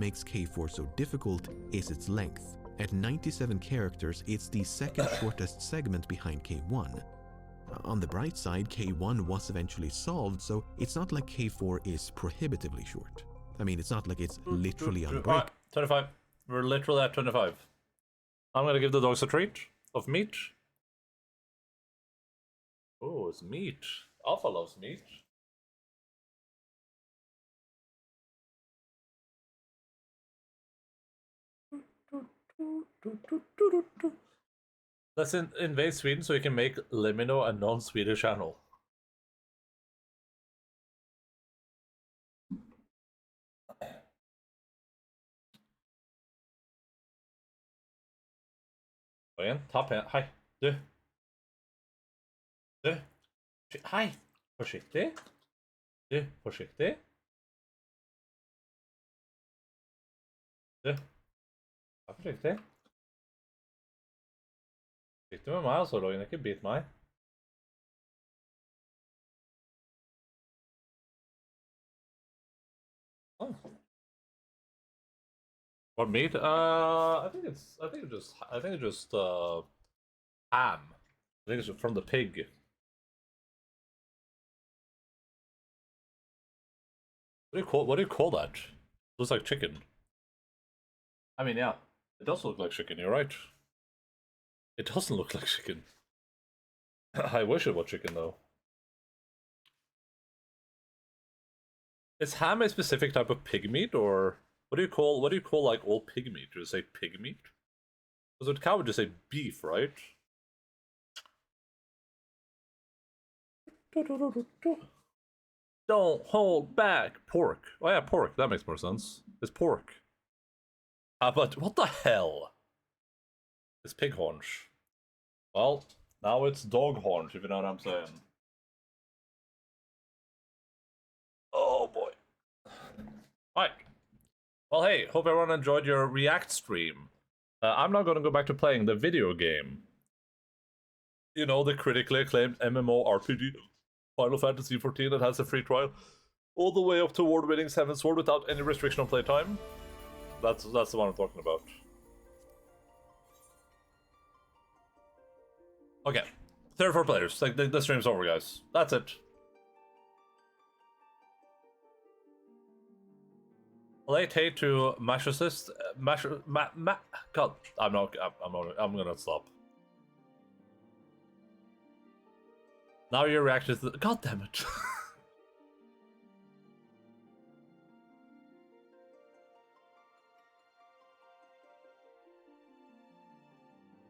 makes K4 so difficult is its length. At 97 characters, it's the second shortest segment behind K1. On the bright side, K1 was eventually solved, so it's not like K4 is prohibitively short. I mean, it's not like it's literally unbreakable. Right, 25. We're literally at 25. I'm gonna give the dogs a treat of meat. Oh, it's meat. Alpha loves meat. Let's invade Sweden so we can make Limino a non-Swedish channel. Kom igen, ta penna. Hej, du. Du. Hej, försiktig. Du, försiktig. Du. Ja, försiktig. Sitter med meg, altså, Loggen, ikke bit meg. Oh. What meat? I think it's just ham. I think it's from the pig. What do you call that? It looks like chicken. I mean, yeah, it does look like chicken. You're right. It doesn't look like chicken. I wish it was chicken though. Is ham a specific type of pig meat, or what do you call like all pig meat? Do you say pig meat? Because with cow would just say beef, right? Don't hold back. Pork. Oh yeah, pork. That makes more sense. It's pork. But what the hell? It's pig haunch. Well, now it's dog haunch, if you know what I'm saying. Oh boy. Alright. Well, hey, hope everyone enjoyed your React stream. I'm now going to go back to playing the video game. You know, the critically acclaimed MMORPG Final Fantasy XIV that has a free trial all the way up to award-winning 7th Sword without any restriction on playtime. That's the one I'm talking about. Okay, 34 players. Like the stream's over, guys. That's it. Late hate to masochist. God, I'm gonna stop. Now your reaction to God damn it.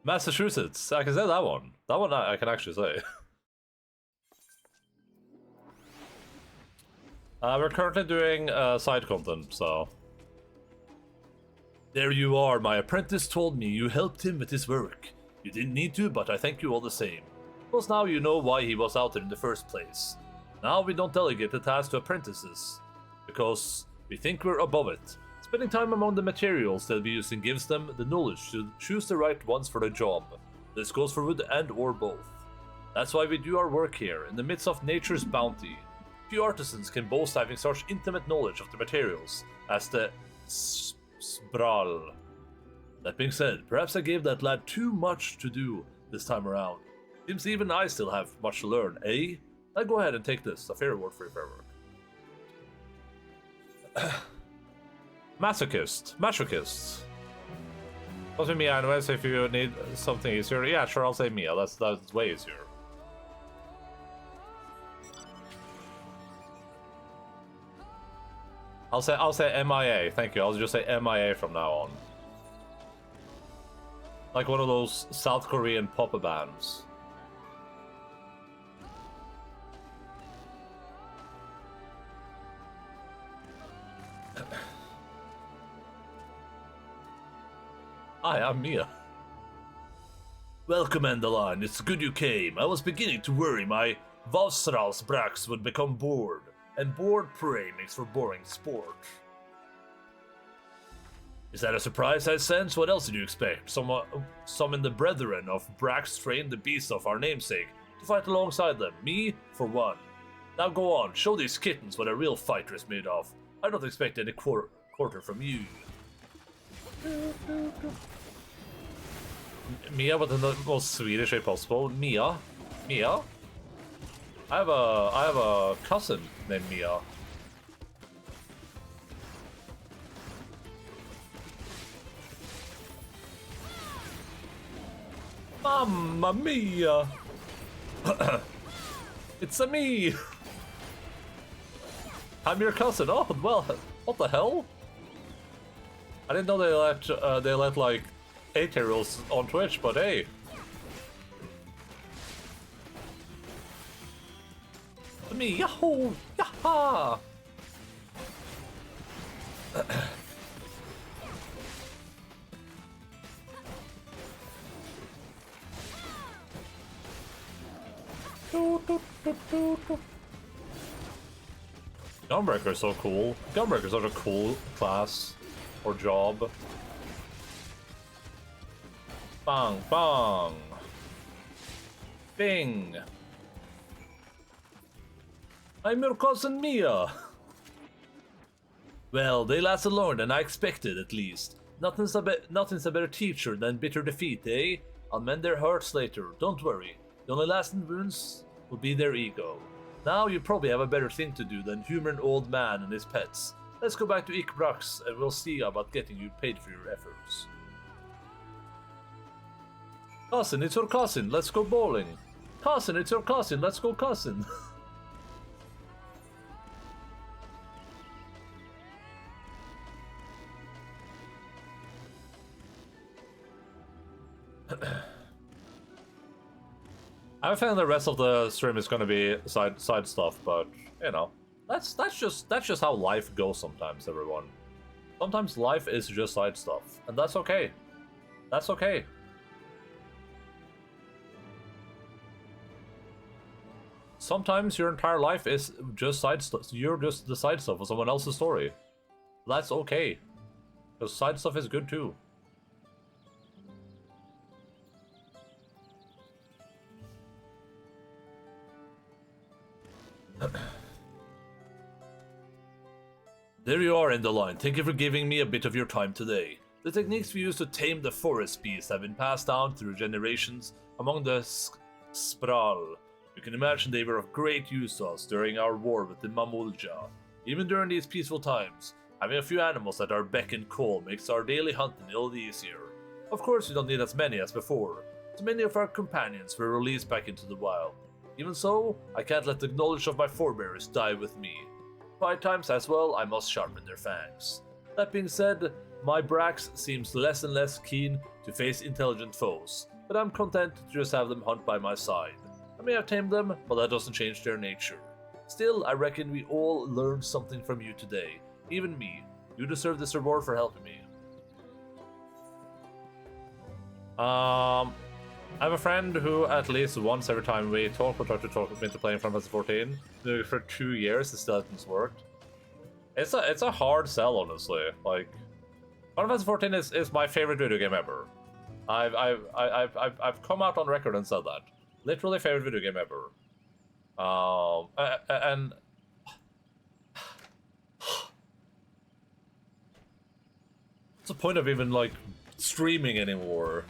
Massachusetts. I can say that one. That one I can actually say. We're currently doing side content, so... There you are, my apprentice told me you helped him with his work. You didn't need to, but I thank you all the same. Because now you know why he was out there in the first place. Now we don't delegate the task to apprentices, because we think we're above it. Spending time among the materials they'll be using gives them the knowledge to choose the right ones for the job. This goes for wood and or both. That's why we do our work here, in the midst of nature's bounty. Few artisans can boast having such intimate knowledge of the materials as the Spral. That being said, perhaps I gave that lad too much to do this time around. Seems even I still have much to learn, eh? Now go ahead and take this, a fair reward for your fair work. Masochist. What's with me anyways, if you need something easier? Yeah, sure, I'll say Mia, that's way easier. I'll say MIA, thank you, I'll just say MIA from now on. Like one of those South Korean pop bands. Hi, I'm Mia. Welcome, Endaline. It's good you came. I was beginning to worry my Vausralsbrax would become bored. And bored prey makes for boring sport. Is that a surprise I sense? What else did you expect? Summon the brethren of Brax trained the beasts of our namesake to fight alongside them. Me, for one. Now go on, show these kittens what a real fighter is made of. I don't expect any quarter from you. Mia with the most Swedish way possible. Mia? Mia? I have a cousin named Mia. Mamma mia! It's a me! I'm your cousin. Oh well, what the hell? I didn't know they let like 8-year-olds on Twitch, but hey. Me, yahoo! Yaha! Gunbreaker is so cool. Gunbreaker is such a cool class or job. Bang, bang. Bing. I'm your cousin Mia. Well, they lasted longer than I expected, at least. Nothing's a better teacher than bitter defeat, eh? I'll mend their hearts later, don't worry. The only lasting wounds will be their ego. Now you probably have a better thing to do than humor an old man and his pets. Let's go back to Ikbrax and we'll see about getting you paid for your efforts. Cousin, it's your cousin, let's go bowling. Cousin, it's your cousin, let's go cousin. I have a feeling the rest of the stream is going to be side stuff, but you know, that's just how life goes sometimes, everyone. Sometimes life is just side stuff, and that's okay. That's okay. Sometimes your entire life is just side stuff. You're just the side stuff of someone else's story. That's okay, because side stuff is good too. There you are, Endaline. Thank you for giving me a bit of your time today. The techniques we use to tame the forest beast have been passed down through generations among the Spral. You can imagine they were of great use to us during our war with the Mamulja. Even during these peaceful times, having a few animals at our beck and call makes our daily hunting a little easier. Of course, we don't need as many as before, so many of our companions were released back into the wild. Even so, I can't let the knowledge of my forebears die with me. 5 times as well, I must sharpen their fangs. That being said, my Brax seems less and less keen to face intelligent foes, but I'm content to just have them hunt by my side. I may have tamed them, but that doesn't change their nature. Still, I reckon we all learned something from you today. Even me. You deserve this reward for helping me. I have a friend who at least once every time we talk will try to talk me into playing Final Fantasy 14. Doing it for 2 years, it still hasn't worked. It's a hard sell, honestly. Like, Final Fantasy 14 is my favorite video game ever. I've come out on record and said that. Literally favorite video game ever. And what's the point of even like streaming anymore?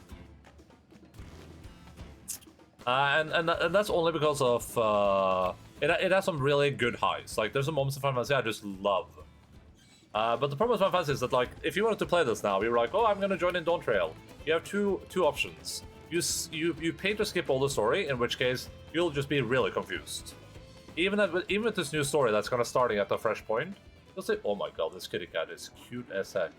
And that's only because of it has some really good highs. Like there's some moments of Final Fantasy I just love. But the problem with Final Fantasy is that like if you wanted to play this now, you're like, oh, I'm gonna join in Dawntrail. You have two options. You pay to skip all the story, in which case you'll just be really confused. Even with this new story that's gonna starting at a fresh point, you'll say, oh my god, this kitty cat is cute as heck.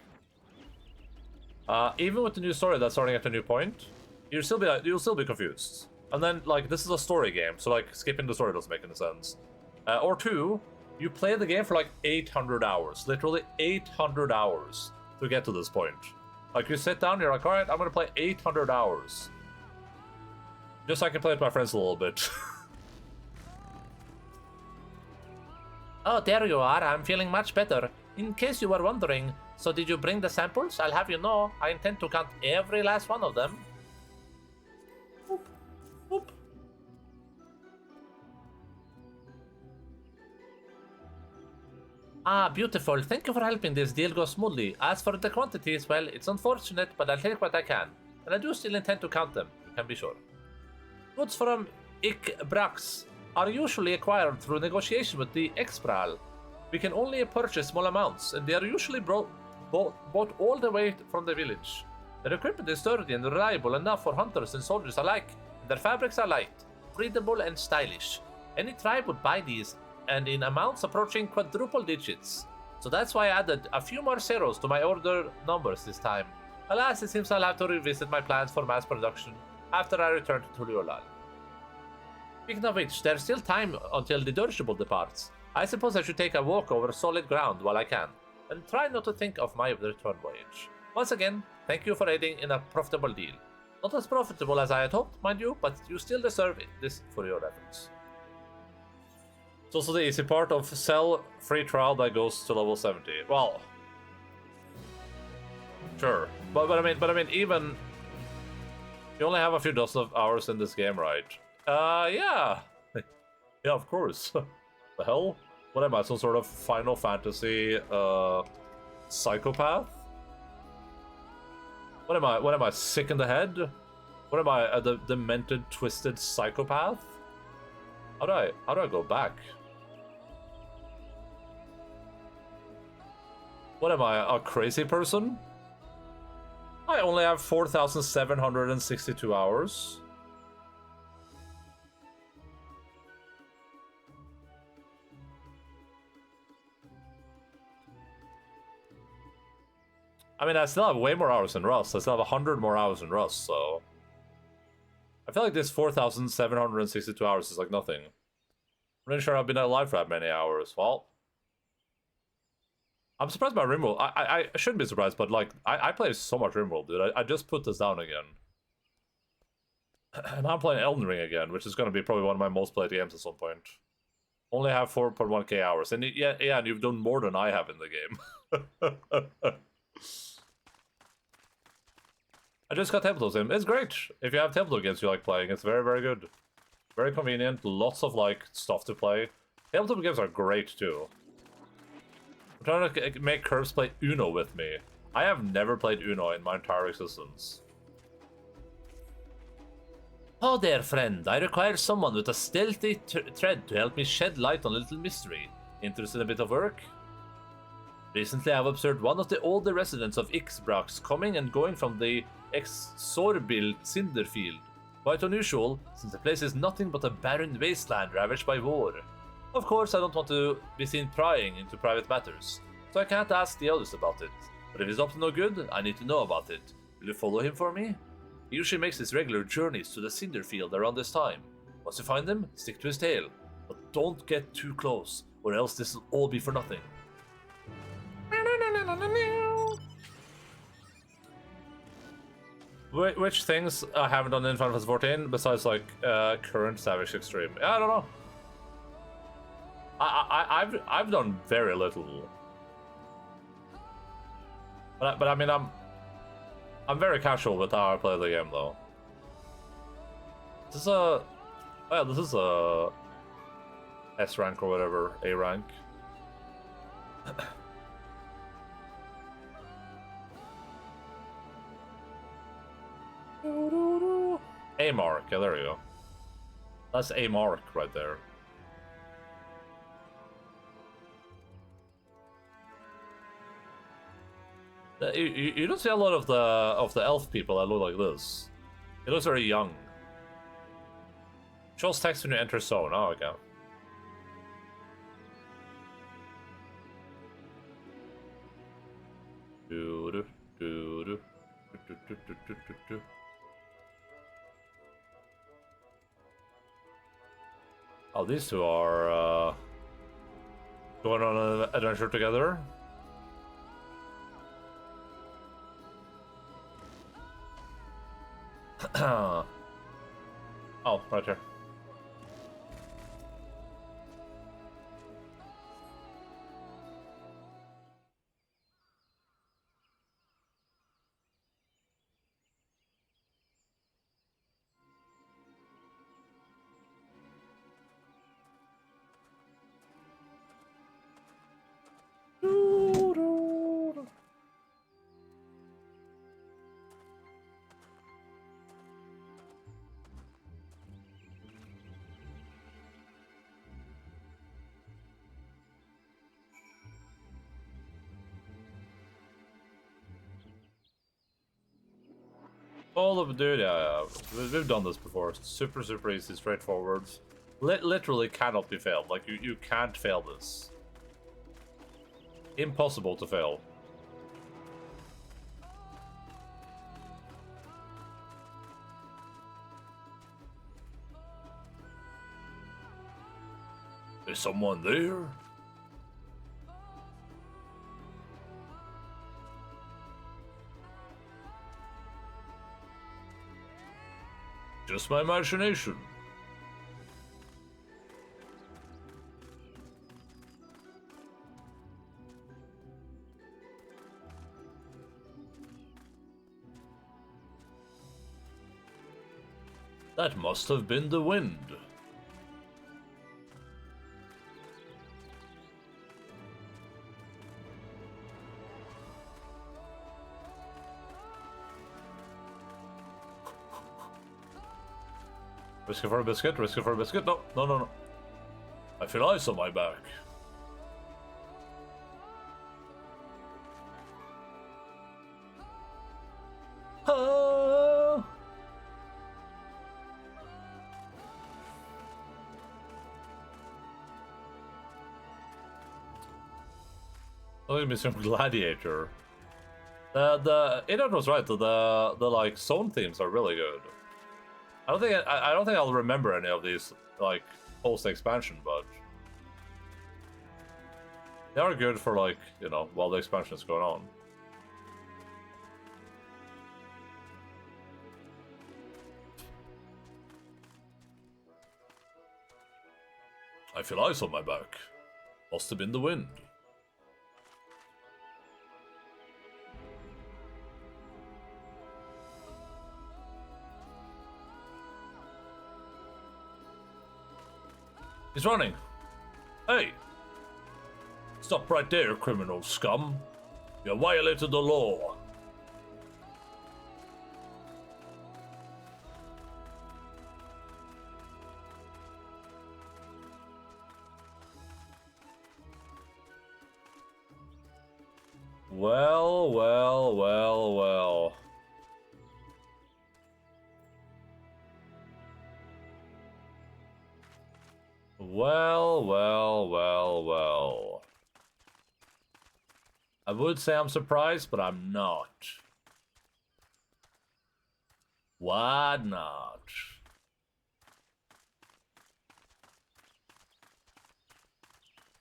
Even with the new story that's starting at a new point, you'll still be confused. And then, like, this is a story game, so, like, skipping the story doesn't make any sense. Or 2, you play the game for, like, 800 hours. Literally 800 hours to get to this point. Like, you sit down, you're like, alright, I'm gonna play 800 hours. Just so I can play with my friends a little bit. Oh, there you are. I'm feeling much better. In case you were wondering, so did you bring the samples? I'll have you know, I intend to count every last one of them. Oop. Ah, beautiful. Thank you for helping this deal go smoothly. As for the quantities, well, it's unfortunate, but I'll take what I can. And I do still intend to count them, you can be sure. Goods from Brax are usually acquired through negotiation with the Expral. We can only purchase small amounts, and they are usually bought all the way from the village. Their equipment is sturdy and reliable enough for hunters and soldiers alike, and their fabrics are light, breathable, and stylish. Any tribe would buy these, and in amounts approaching quadruple digits. So that's why I added a few more zeros to my order numbers this time. Alas, it seems I'll have to revisit my plans for mass production after I return to Tuliolal. Speaking of which, there's still time until the dirigible departs. I suppose I should take a walk over solid ground while I can, and try not to think of my return voyage. Once again, thank you for aiding in a profitable deal. Not as profitable as I had hoped, mind you, but you still deserve this for your efforts. It's also the easy part of sell free trial that goes to level 70. Well, sure, but I mean, even you only have a few dozen of hours in this game, right? Yeah, yeah, of course. The hell? What am I? Some sort of Final Fantasy psychopath? What am I? What am I? Sick in the head? What am I? A demented, twisted psychopath? How do I go back? What am I? A crazy person? I only have 4,762 hours. I mean, I still have way more hours than Rust. I still have 100 more hours than Rust, so... I feel like this 4,762 hours is like nothing. I'm really sure I've been alive for that many hours. Well... I'm surprised by Rimworld. I shouldn't be surprised, but like, I play so much Rimworld, dude. I just put this down again. And I'm playing Elden Ring again, which is going to be probably one of my most played games at some point. Only have 4.1k hours. And yeah, and you've done more than I have in the game. I just got Tabletop Sim. It's great. If you have Tabletop games you like playing, it's very, very good. Very convenient. Lots of like stuff to play. Tabletop games are great too. I'm trying to make Curbs play Uno with me. I have never played Uno in my entire existence. Oh there, friend. I require someone with a stealthy tread to help me shed light on a little mystery. Interested in a bit of work? Recently, I've observed one of the older residents of Ixbrax coming and going from the Exorbild cinder field. Quite unusual, since the place is nothing but a barren wasteland ravaged by war. Of course, I don't want to be seen prying into private matters, so I can't ask the others about it. But if he's up to no good, I need to know about it. Will you follow him for me? He usually makes his regular journeys to the cinder field around this time. Once you find him, stick to his tail. But don't get too close, or else this will all be for nothing. Which things I haven't done in Final Fantasy 14 besides like current Savage Extreme? I don't know. I've done very little. But I mean I'm very casual with how I play the game though. This is a this is a S rank or whatever, A rank. A mark, yeah, there you go. That's a mark right there. You don't see a lot of the elf people that look like this. It looks very young. Shows text when you enter zone. Oh, okay. Oh, these two are going on an adventure together. Oh, right here. All of it, dude, yeah. We've done this before. It's super easy, straightforward. Literally cannot be failed. Like, you can't fail this. Impossible to fail. Is someone there? Just my imagination. That must have been the wind. Risk it for a biscuit, risk it for a biscuit. No. I feel ice on my back. Ah. Look at me, some gladiator. Eden was right. The like zone themes are really good. I don't think I'll remember any of these like post expansion, but they are good for, like, you know, while the expansion is going on. I feel ice on my back. Must have been the wind. He's running. Hey! Stop right there, criminal scum. You violated the law. Well. Well. I would say I'm surprised, but I'm not. Why not?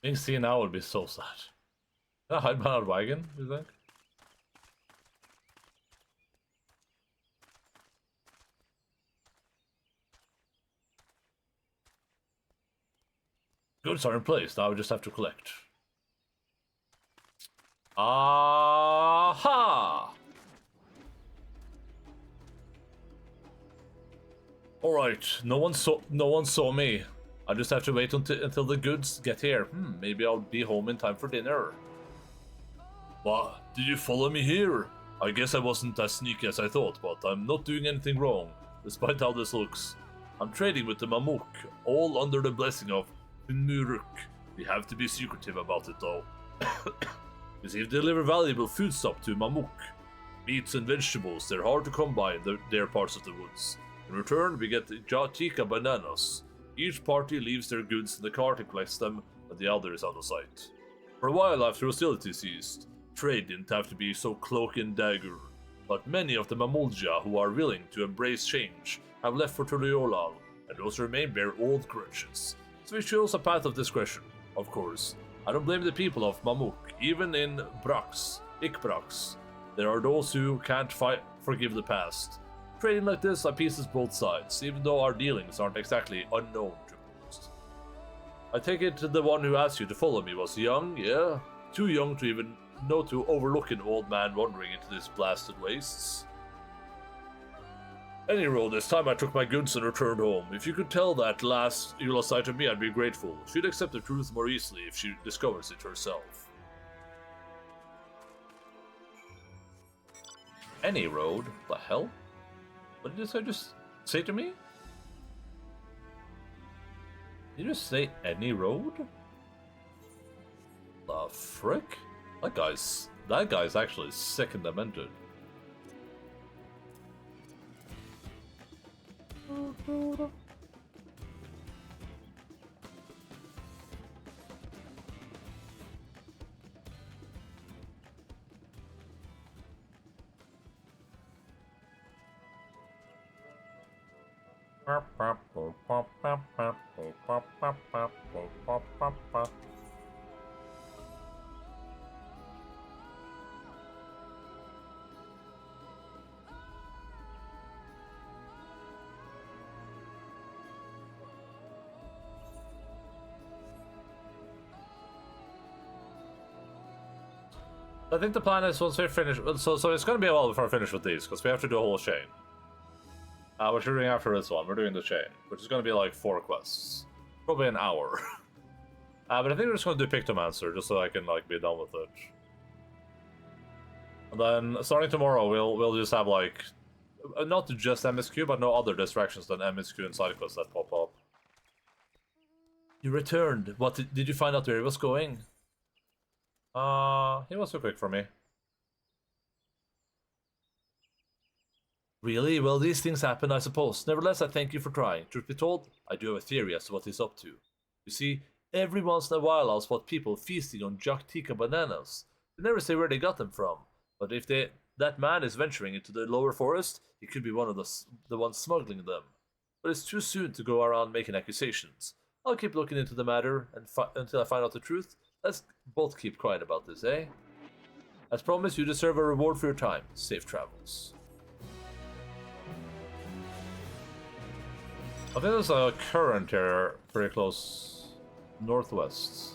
Being seen now would be so sad. Can I hide behind a wagon, you think? Goods are in place, now we just have to collect. Aha! Alright, no one saw me. I just have to wait until the goods get here. Maybe I'll be home in time for dinner. What? Did you follow me here? I guess I wasn't as sneaky as I thought, but I'm not doing anything wrong, despite how this looks. I'm trading with the Mamuk, all under the blessing of Muruk. We have to be secretive about it, though. You see, if they deliver valuable foodstuff to Mamuk, meats and vegetables, they're hard to come by in their parts of the woods. In return, we get Jatika bananas. Each party leaves their goods in the cart and collects them, and the other is out of sight. For a while after hostility ceased, trade didn't have to be so cloak and dagger, but many of the Mamulja who are willing to embrace change have left for Tuliolal, and those who remain bear old grudges. So we chose a path of discretion, of course. I don't blame the people of Mamuk, even in Ikbrax. There are those who can't forgive the past. Trading like this appeases both sides, even though our dealings aren't exactly unknown to most. I take it the one who asked you to follow me was young, yeah? Too young to even know to overlook an old man wandering into these blasted wastes. Anyhow, this time I took my goods and returned home. If you could tell that last you lost sight of me, I'd be grateful. She'd accept the truth more easily if she discovers it herself. Any road? The hell? What did this guy just say to me? Did you just say any road? The frick? That guy's actually sick and demented. I think the plan is once we finish, so it's gonna be a while before I finish with these, because we have to do a whole chain. Which we're doing after this one, we're doing the chain, which is gonna be like 4 quests. Probably an hour. But I think we're just gonna do Pictomancer, just so I can like be done with it. And then, starting tomorrow, we'll just have like, not just MSQ, but no other distractions than MSQ and side quests that pop up. You returned. What, did you find out where he was going? He was too quick for me. Really? Well, these things happen, I suppose. Nevertheless, I thank you for trying. Truth be told, I do have a theory as to what he's up to. You see, every once in a while I'll spot people feasting on Jaktika bananas. They never say where they got them from, but if that man is venturing into the lower forest, he could be one of the ones smuggling them. But it's too soon to go around making accusations. I'll keep looking into the matter and until I find out the truth. Let's both keep quiet about this, eh? As promised, you deserve a reward for your time. Safe travels. I think there's a current here, pretty close northwest.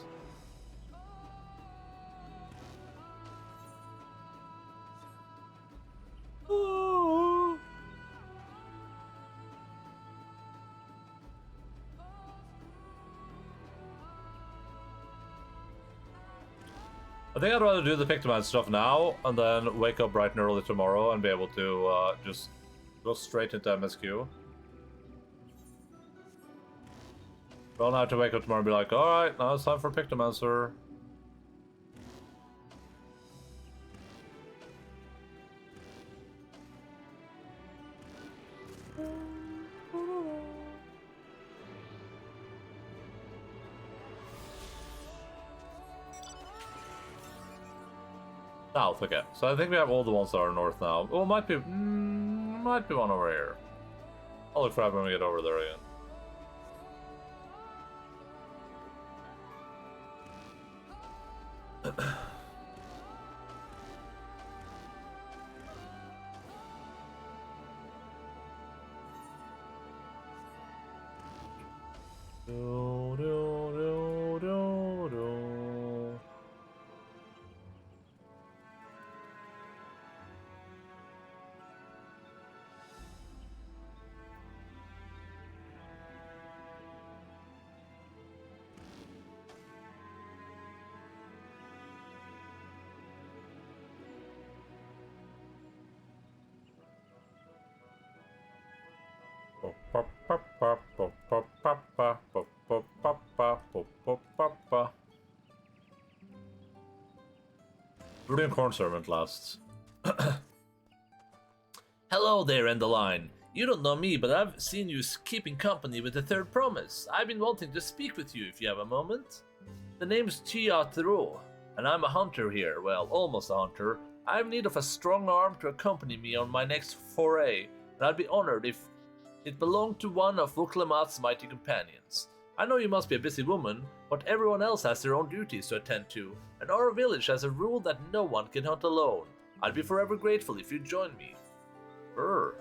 I think I'd rather do the Pictoman stuff now, and then wake up bright and early tomorrow and be able to just go straight into MSQ. Don't have to wake up tomorrow and be like, alright, now it's time for Pictomancer. South, okay. So I think we have all the ones that are north now. Well, might be one over here. I'll look for it when we get over there again. Brilliant corn servant lasts. Hello there, Endaline. You don't know me, but I've seen you keeping company with the Third Promise. I've been wanting to speak with you if you have a moment. The name's Teatro, and I'm a hunter here. Well, almost a hunter. I have need of a strong arm to accompany me on my next foray, and I'd be honored if it belonged to one of Vuklamat's mighty companions. I know you must be a busy woman, but everyone else has their own duties to attend to, and our village has a rule that no one can hunt alone. I'd be forever grateful if you'd join me. Brr.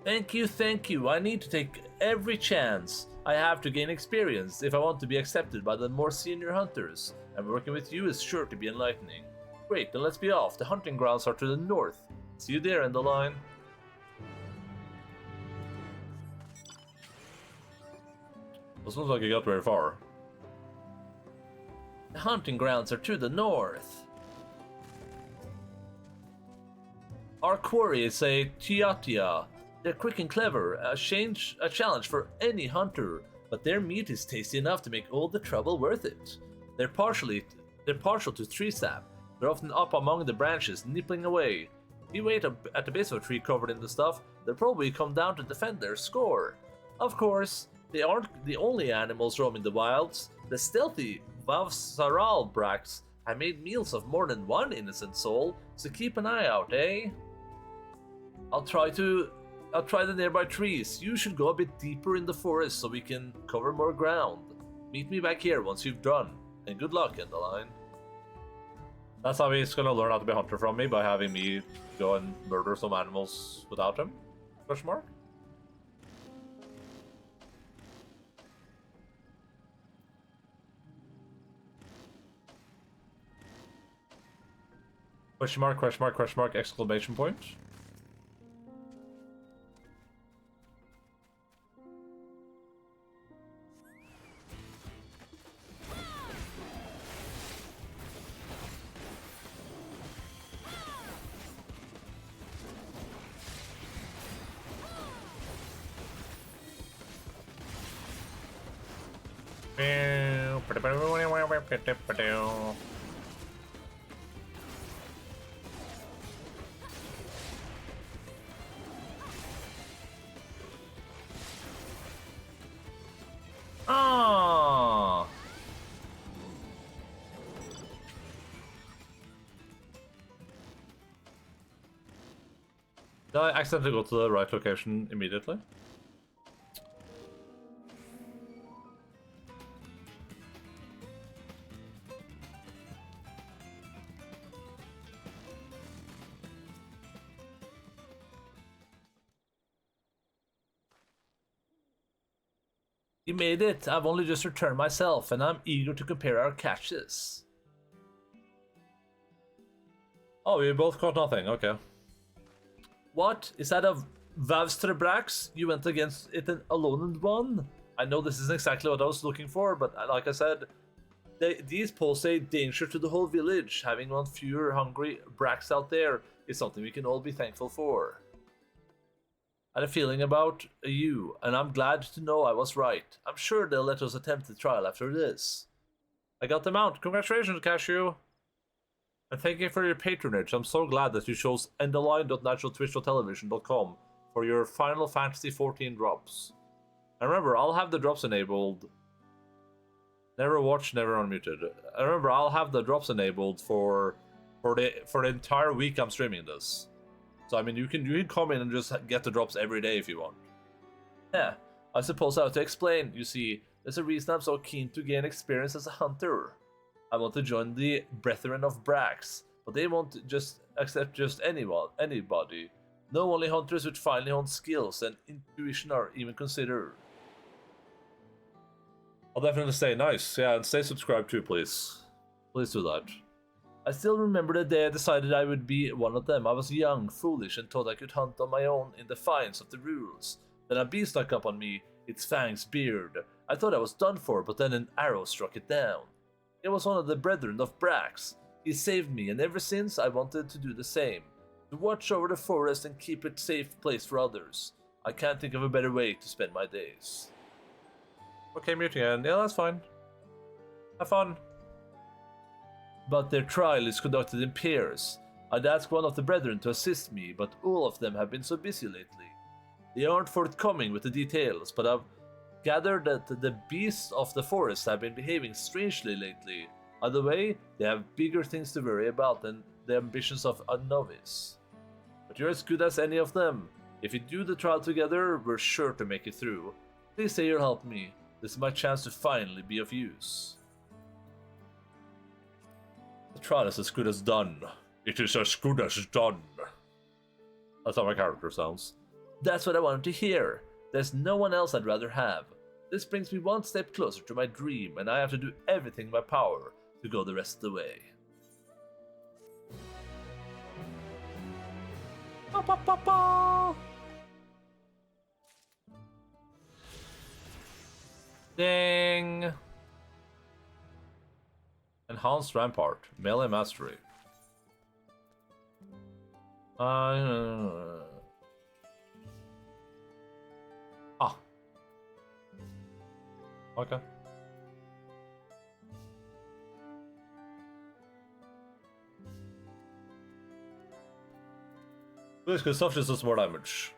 Thank you. I need to take every chance I have to gain experience if I want to be accepted by the more senior hunters, and working with you is sure to be enlightening. Great, then let's be off. The hunting grounds are to the north. See you there, Endaline. Doesn't look like you got very far. The hunting grounds are to the north. Our quarry is a Tiatia. They're quick and clever, a challenge for any hunter, but their meat is tasty enough to make all the trouble worth it. They're partial to tree sap. They're often up among the branches, nipping away. If you wait at the base of a tree covered in the stuff, they'll probably come down to defend their score. Of course, they aren't the only animals roaming the wilds. The stealthy Vavsaral Brax have made meals of more than one innocent soul, so keep an eye out, eh? I'll try the nearby trees. You should go a bit deeper in the forest so we can cover more ground. Meet me back here once you've done, and good luck, Endaline. That's how he's gonna learn how to be a hunter from me, by having me go and murder some animals without him? Question mark? Question mark, question mark, question mark, exclamation point. Ah! Did I accidentally go to the right location immediately? You made it. I've only just returned myself, and I'm eager to compare our catches. Oh, you both caught nothing. Okay. What? Is that a Vavstrebrax? You went against it alone and won? I know this isn't exactly what I was looking for, but like I said, these polls say danger to the whole village. Having one fewer hungry Brax out there is something we can all be thankful for. I had a feeling about you, and I'm glad to know I was right. I'm sure they'll let us attempt the trial after this. I got them out. Congratulations, Cashew. And thank you for your patronage. I'm so glad that you chose endaline.naturaltwitch.television.com for your Final Fantasy XIV drops. And remember, I'll have the drops enabled. Never watched, never unmuted. And remember, I'll have the drops enabled for the entire week I'm streaming this. So I mean, you can come in and just get the drops every day if you want. Yeah, I suppose I have to explain. You see, there's a reason I'm so keen to gain experience as a hunter. I want to join the Brethren of Brax, but they won't just accept just anybody. No, only hunters with finely honed skills and intuition are even considered. I'll definitely stay nice, yeah, and stay subscribed too, please. Please do that. I still remember the day I decided I would be one of them. I was young, foolish, and thought I could hunt on my own in defiance of the rules. Then a bee stuck up on me, its fangs beard. I thought I was done for, but then an arrow struck it down. It was one of the Brethren of Brax. He saved me, and ever since I wanted to do the same. To watch over the forest and keep it a safe place for others. I can't think of a better way to spend my days. Okay, mute again. Yeah, that's fine. Have fun. But their trial is conducted in pairs. I'd ask one of the brethren to assist me, but all of them have been so busy lately. They aren't forthcoming with the details, but I've gathered that the beasts of the forest have been behaving strangely lately. Either way, they have bigger things to worry about than the ambitions of a novice. But you're as good as any of them. If we do the trial together, we're sure to make it through. Please say you'll help me. This is my chance to finally be of use. The trial is as good as done. It is as good as done. That's how my character sounds. That's what I wanted to hear. There's no one else I'd rather have. This brings me one step closer to my dream, and I have to do everything in my power to go the rest of the way. Ba, ba, ba, ba. Ding! Enhanced Rampart, melee mastery. Okay. This good stuff just does more damage.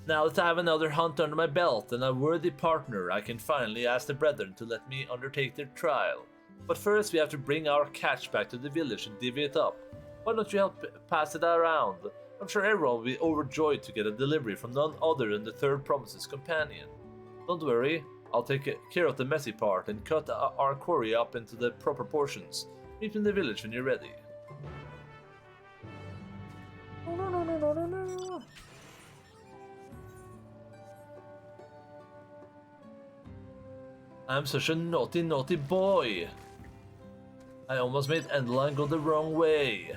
Now that I have another hunt under my belt and a worthy partner, I can finally ask the brethren to let me undertake their trial. But first we have to bring our catch back to the village and divvy it up. Why don't you help pass it around? I'm sure everyone will be overjoyed to get a delivery from none other than the Third Promise's companion. Don't worry, I'll take care of the messy part and cut our quarry up into the proper portions. Meet me in the village when you're ready. I'm such a naughty, naughty boy. I almost made Endaline go the wrong way.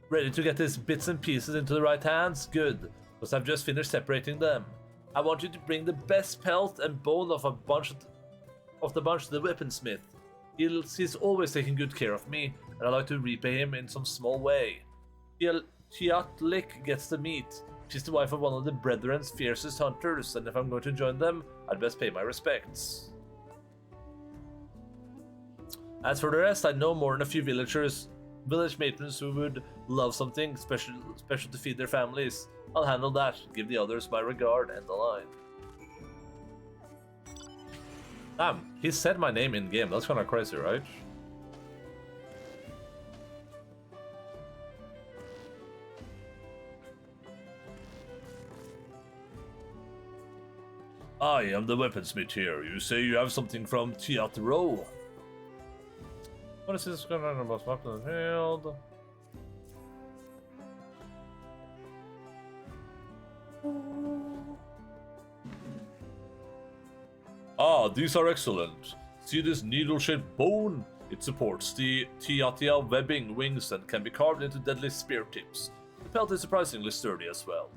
Ready to get these bits and pieces into the right hands? Good, because I've just finished separating them. I want you to bring the best pelt and bone of the bunch to the weaponsmith. He's always taken good care of me, and I'd like to repay him in some small way. Tiatlik gets the meat. She's the wife of one of the Brethren's fiercest hunters, and if I'm going to join them, I'd best pay my respects. As for the rest, I know more than a few village matrons who would love something special to feed their families. I'll handle that. Give the others my regard and the line. Damn, he said my name in game. That's kind of crazy, right? I am the weaponsmith here. You say you have something from Dawntrail. What is this going on in the most popular field? Ah, these are excellent. See this needle-shaped bone? It supports the Tiatia webbing wings and can be carved into deadly spear tips. The pelt is surprisingly sturdy as well.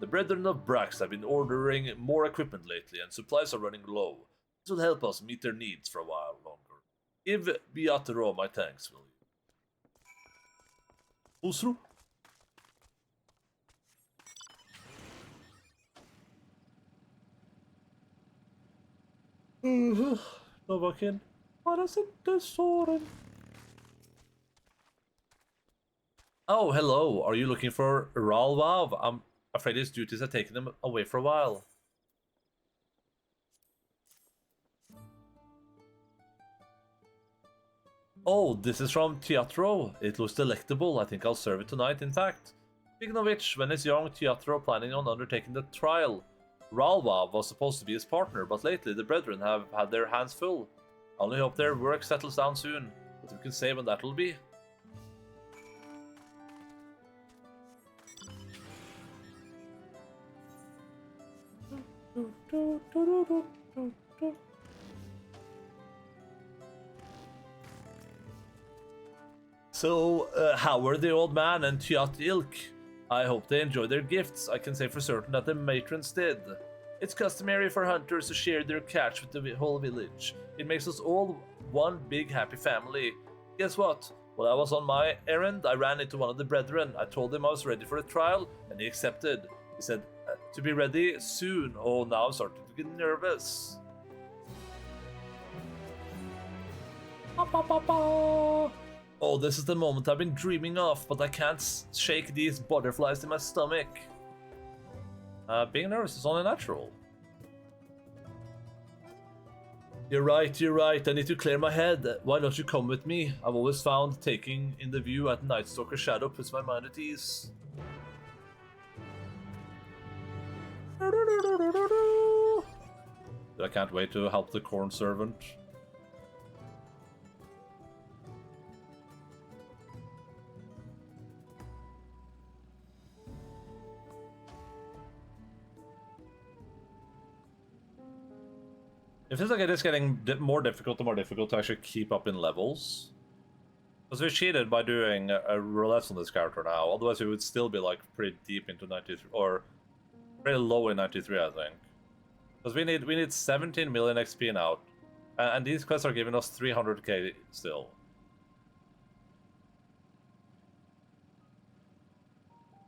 The Brethren of Brax have been ordering more equipment lately and supplies are running low. This will help us meet their needs for a while longer. Give Beatero my thanks, will you? Osro? Novakin. Oh, hello. Are you looking for Ralvav? I'm afraid his duties have taken him away for a while. Oh, this is from Teatro. It looks delectable. I think I'll serve it tonight, in fact. Speaking of which, when is young Teatro planning on undertaking the trial? Ralvav was supposed to be his partner, but lately the brethren have had their hands full. I only hope their work settles down soon, but we can say when that will be. So, how were the old man and Tyat Ilk? I hope they enjoyed their gifts. I can say for certain that the matrons did. It's customary for hunters to share their catch with the whole village. It makes us all one big happy family. Guess what? While I was on my errand, I ran into one of the brethren. I told him I was ready for a trial, and he accepted. He said, to be ready soon. Oh, now I'm starting to get nervous. Oh, this is the moment I've been dreaming of, but I can't shake these butterflies in my stomach. Being nervous is only natural. You're right. I need to clear my head. Why don't you come with me? I've always found taking in the view at Night Stalker's shadow puts my mind at ease. I can't wait to help the corn servant. It feels like it is getting more difficult and more difficult to actually keep up in levels. Because we cheated by doing a roulette on this character now, otherwise we would still be like pretty deep into 93, or pretty low in 93, I think. Because we need 17 million XP now, and these quests are giving us 300k still.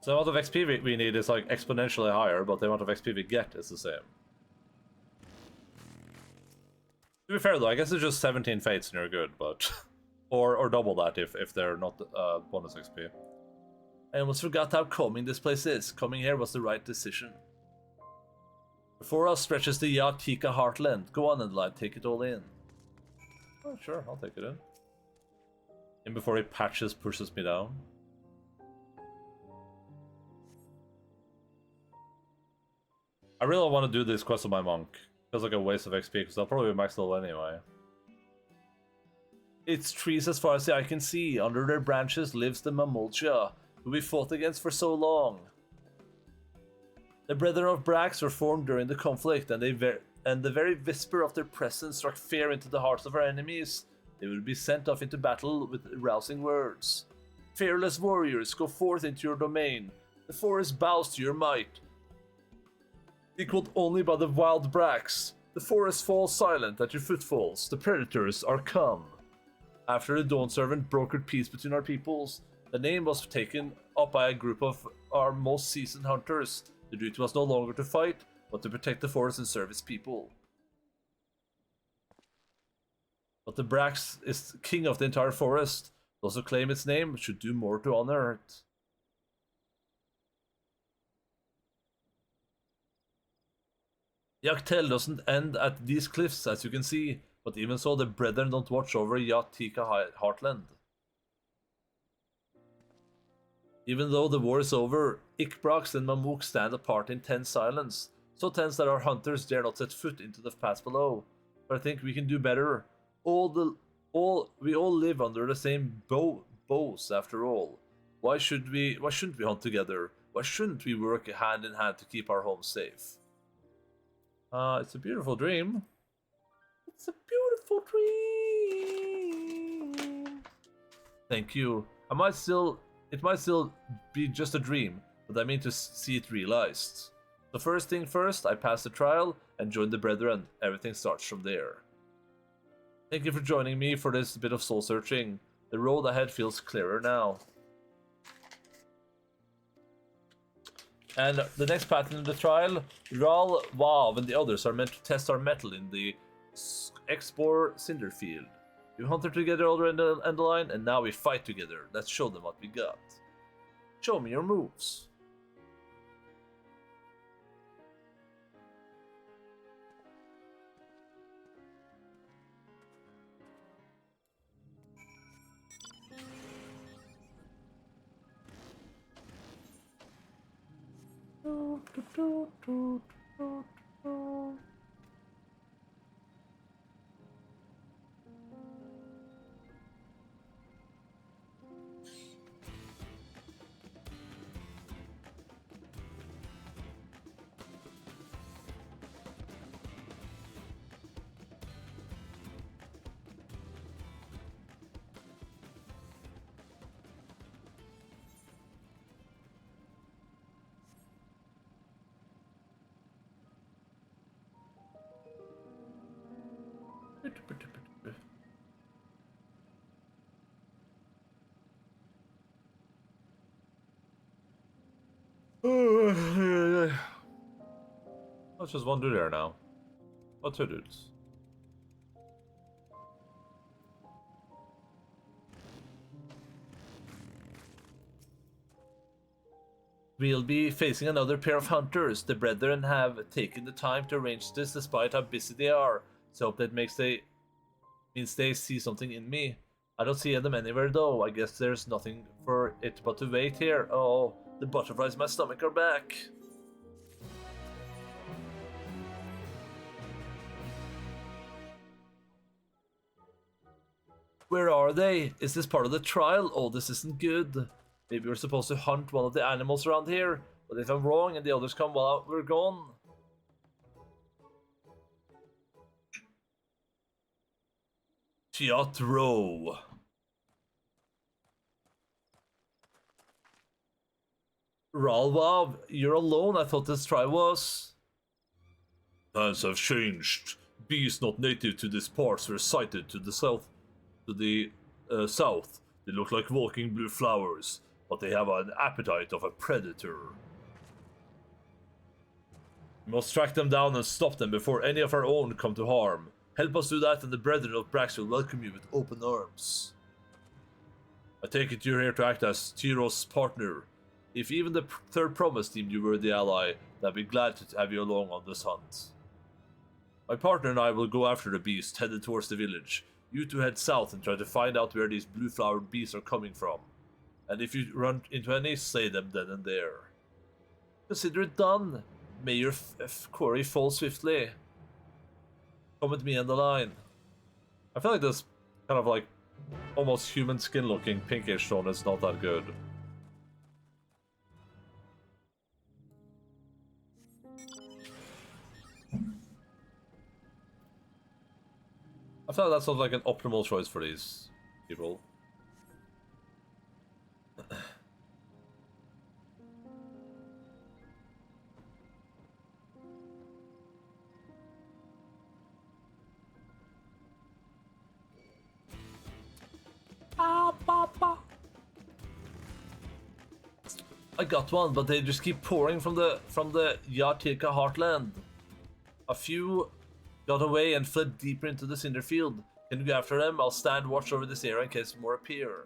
So the amount of XP we need is like exponentially higher, but the amount of XP we get is the same. To be fair though, I guess it's just 17 fates and you're good, but or double that if they're not bonus XP. I almost forgot how calming this place is. Coming here was the right decision. Before us stretches the Yatika heartland. Go on, Endaline, take it all in. Oh, sure, I'll take it in. And before he pushes me down. I really want to do this quest with my monk. Feels like a waste of XP because I'll probably be max level anyway. It's trees as far as the eye can see. Under their branches lives the Mamulcha, who we fought against for so long. The Brethren of Brax were formed during the conflict, and the very whisper of their presence struck fear into the hearts of our enemies. They will be sent off into battle with rousing words. Fearless warriors, go forth into your domain. The forest bows to your might. Equaled only by the wild Brax, the forest falls silent at your footfalls. The predators are come. After the Dawn Servant brokered peace between our peoples, the name was taken up by a group of our most seasoned hunters. The duty was no longer to fight, but to protect the forest and serve its people. But the Brax is king of the entire forest. Those who claim its name should do more to honor it. Yachtell doesn't end at these cliffs, as you can see, but even so, the Brethren don't watch over Yatika Heartland. Even though the war is over, Ikbrax and Mamuk stand apart in tense silence, so tense that our hunters dare not set foot into the pass below. But I think we can do better. We all live under the same bows after all. Why shouldn't we hunt together? Why shouldn't we work hand in hand to keep our home safe? It's a beautiful dream. It's a beautiful dream. Thank you. It might still be just a dream, but I mean to see it realized. So first thing first, I pass the trial and join the Brethren. Everything starts from there. Thank you for joining me for this bit of soul searching. The road ahead feels clearer now. And the next pattern in the trial, Ral, Wav, and the others are meant to test our metal in the Expor Cinder Field. We hunted together all around the Endaline, and now we fight together. Let's show them what we got. Show me your moves. Let's just wander there now. What two dudes? We'll be facing another pair of hunters. The Brethren have taken the time to arrange this despite how busy they are. So hope that means they see something in me. I don't see them anywhere though. I guess there's nothing for it but to wait here. Oh, the butterflies in my stomach are back. Where are they? Is this part of the trial? Oh, this isn't good. Maybe we're supposed to hunt one of the animals around here. But if I'm wrong and the others come while we're gone. Teatro. Ralwav, you're alone. I thought this trial was. Times have changed. Bees not native to this part were sighted to the south. They look like walking blue flowers. but they have an appetite of a predator. We must track them down and stop them before any of our own come to harm. Help us do that and the Brethren of Brax will welcome you with open arms. I take it you're here to act as Tyros' partner. If even the Third Promise deemed you worthy ally, I'd be glad to have you along on this hunt. My partner and I will go after the beast headed towards the village. You two head south and try to find out where these blue-flowered beasts are coming from. And if you run into any, slay them then and there. Consider it done. May your quarry fall swiftly. Come with me Endaline. I feel like this kind of like almost human skin looking pinkish stone is not that good. I feel like that sounds like an optimal choice for these people. I got one, but they just keep pouring from the Yartika heartland. A few got away and fled deeper into the Cinder Field. Can you go after them? I'll stand watch over this area in case more appear.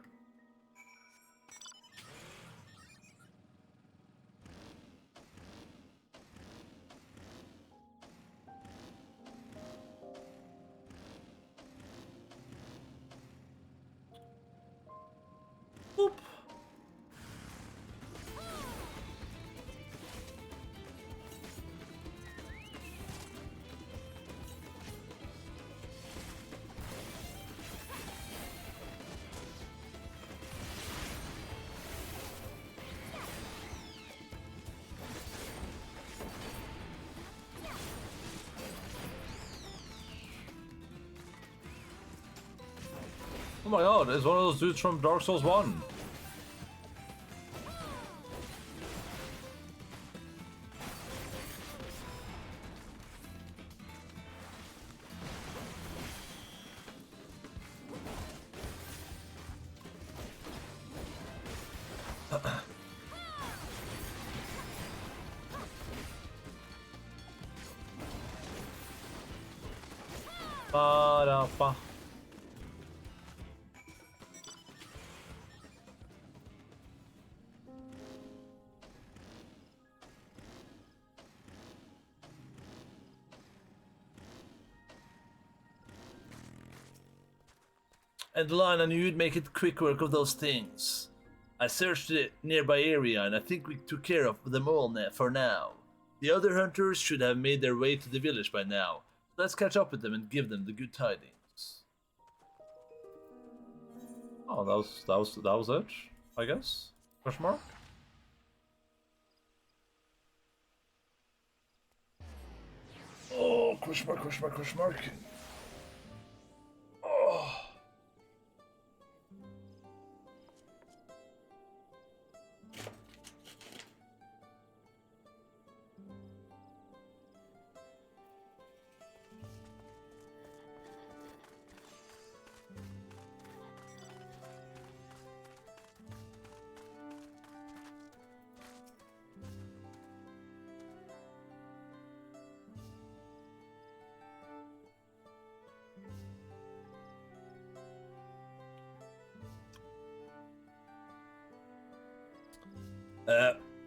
Boop. Oh my god, it's one of those dudes from Dark Souls 1. Ba-da-ba. Endaline, I knew you'd make it quick work of those things. I searched the nearby area and I think we took care of them all for now. The other hunters should have made their way to the village by now. Let's catch up with them and give them the good tidings. Oh, that was it, I guess? Question mark? Oh, question mark, question mark, question mark. Oh.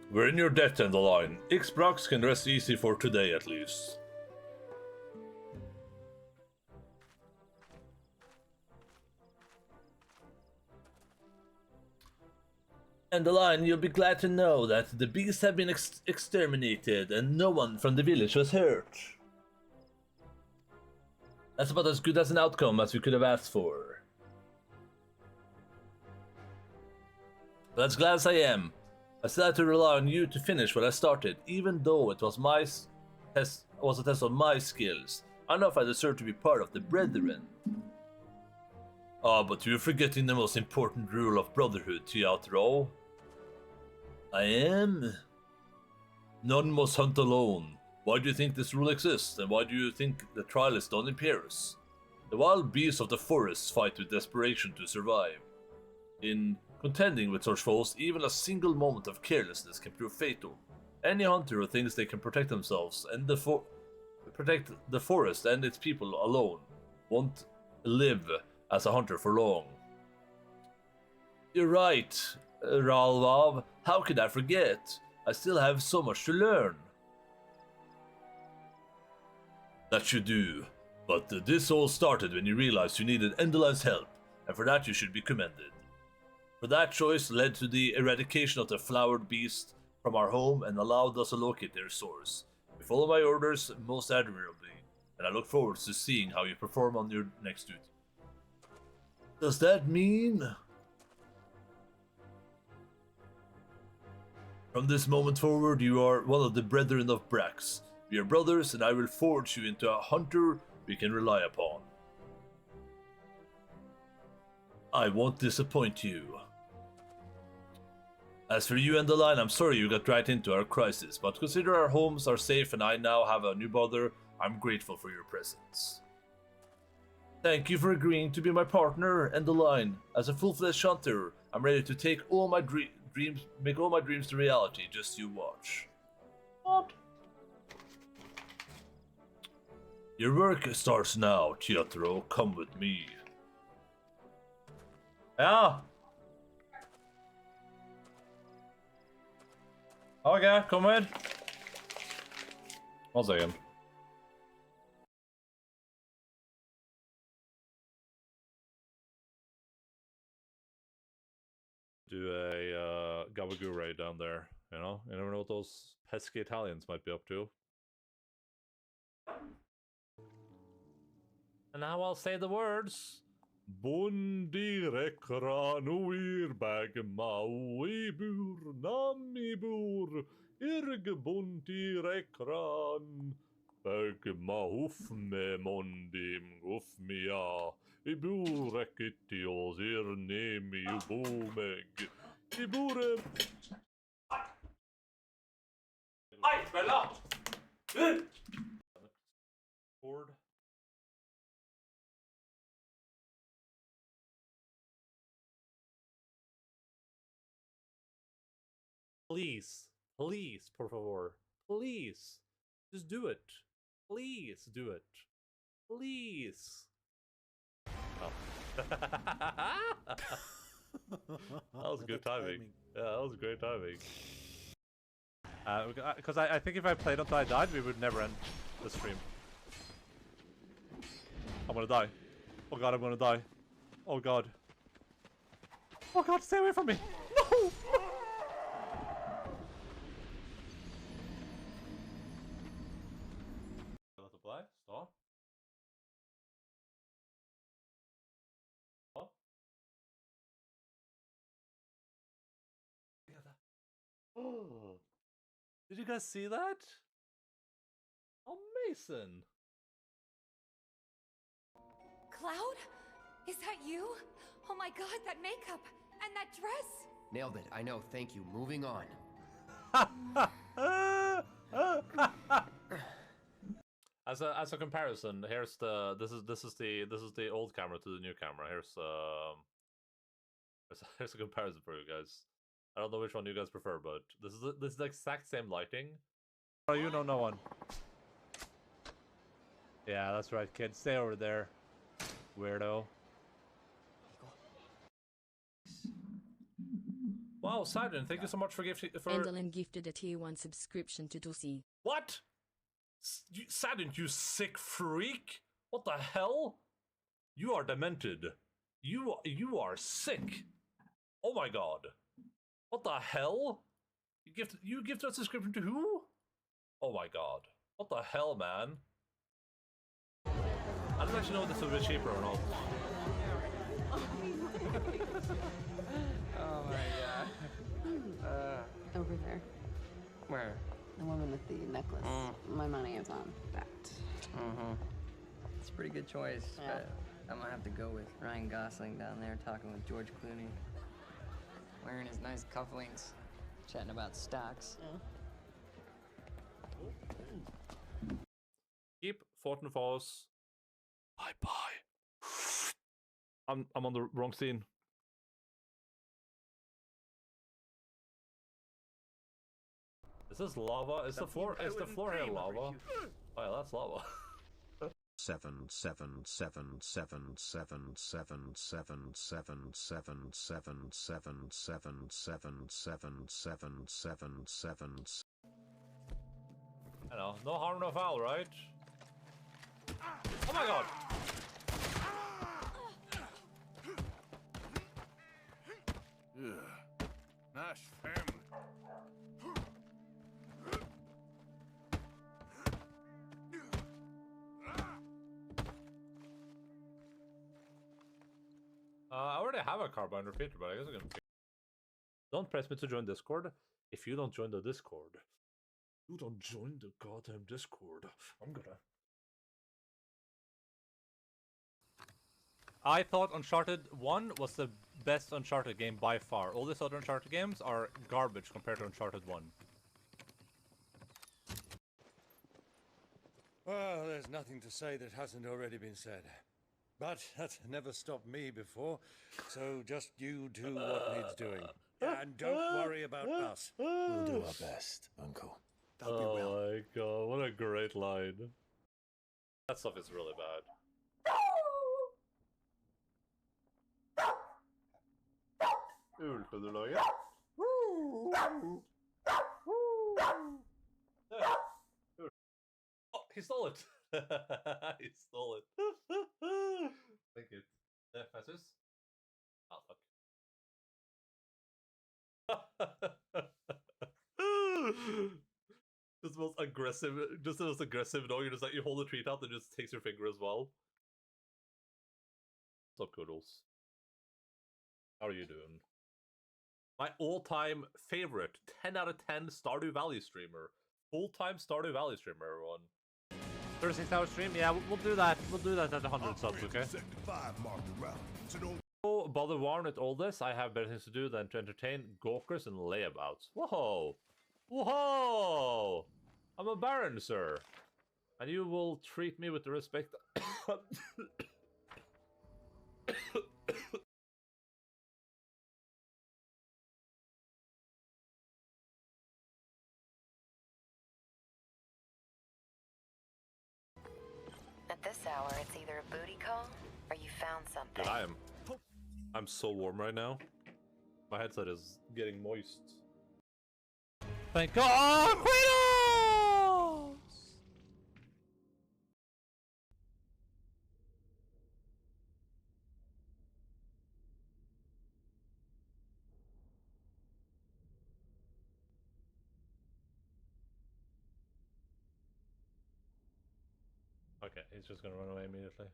We're in your debt, Endaline. Ixbrax can rest easy for today at least. Endaline, you'll be glad to know that the beasts have been exterminated and no one from the village was hurt. That's about as good as an outcome as we could have asked for. But as glad as I am, I still had to rely on you to finish what I started, even though it was a test of my skills. I don't know if I deserve to be part of the Brethren. Ah, but you're forgetting the most important rule of brotherhood, Teatro. I am? None must hunt alone. Why do you think this rule exists, and why do you think the trial is done in pairs? The wild beasts of the forests fight with desperation to survive. In Contending with such foes, even a single moment of carelessness can prove fatal. Any hunter who thinks they can protect themselves and protect the forest and its people alone won't live as a hunter for long. You're right, Ralvav. How could I forget? I still have so much to learn. That you do. But this all started when you realized you needed Endaline's help, and for that you should be commended. For that choice led to the eradication of the flowered beast from our home and allowed us to locate their source. You follow my orders most admirably, and I look forward to seeing how you perform on your next duty. Does that mean... From this moment forward, you are one of the brethren of Brax. We are brothers, and I will forge you into a hunter we can rely upon. I won't disappoint you. As for you, Endaline, I'm sorry you got dragged into our crisis, but consider our homes are safe and I now have a new brother. I'm grateful for your presence. Thank you for agreeing to be my partner, Endaline. As a full-fledged hunter, I'm ready to take all my dreams, make all my dreams to reality. Just you watch. What? Your work starts now, Teatro. Come with me. Yeah. Okay, come in. 1 second. Do a gabagool raid down there, you know? You never know what those pesky Italians might be up to. And now I'll say the words. Bondire kranuir bag mauibur namibur irg bondire kran bag maufme mondim gufmia iburekitios irnemi ubomeg ibure. Ai, bella! Board. Please, please, por favor, please, just do it. Please do it. Please. Oh. That was good timing. Yeah, that was great timing. Because I think if I played until I died, we would never end the stream. I'm gonna die. Oh god, I'm gonna die. Oh god. Oh god, stay away from me! No! Stop. Stop. Oh, did you guys see that? Oh, Mason. Cloud? Is that you? Oh my god, that makeup and that dress. Nailed it. I know. Thank you. Moving on. As a comparison, here's the this is the old camera to the new camera. Here's a comparison for you guys. I don't know which one you guys prefer, but this is the exact same lighting. Oh, you know no one. Yeah, that's right, kid. Stay over there, weirdo. Wow, Sidon, thank you so much for gifting. Endaline gifted a tier 1 subscription to Dulcie. What? Sidon, you sick freak! What the hell? You are demented. You are sick. Oh my god. What the hell? You gifted a subscription to who? Oh my god. What the hell, man? I don't actually know if this is a bit cheaper or not. Oh my god. Over there. Where? The woman with the necklace. My money is on that. It's a pretty good choice, Yeah. but I'm gonna have to go with Ryan Gosling down there talking with George Clooney. Wearing his nice cufflinks, chatting about stocks. Keep Fortin Falls. Bye. I'm on the wrong scene. Is this lava? Is the floor here lava? Oh yeah, that's lava. 777777777777777777777777777. I know, no harm, no foul, right? Oh my god! Nice family. I already have a carbine repeater, but I guess I'm gonna. Don't press me to join Discord. If you don't join the Discord, you don't join the goddamn Discord. I'm gonna. I thought Uncharted 1 was the best Uncharted game by far. All these other Uncharted games are garbage compared to Uncharted 1. Well, there's nothing to say that hasn't already been said. But that's never stopped me before, so just you do what needs doing. And don't worry about us. We'll do our best, Uncle. That'll be well. Oh my god, what a great line. That stuff is really bad. Ulfunderlaget. Oh, he stole it! He stole it. Thank you. Passes? Oh, fuck. Just the most aggressive, dog. You're just like, you hold the treat out and just takes your finger as well. What's up, Koodles? How are you doing? My all-time favorite 10 out of 10 Stardew Valley streamer. Full-time Stardew Valley streamer, everyone. 36-hour stream? Yeah, we'll do that. We'll do that at 100 subs, okay? Oh, bother warn at all this. I have better things to do than to entertain gawkers and layabouts. Whoa! Whoa! I'm a baron, sir. And you will treat me with the respect... At this hour, it's either a booty call or you found something. Dude, I'm so warm right now. My headset is getting moist. Thank God! Kratos! Okay, he's just gonna run away immediately.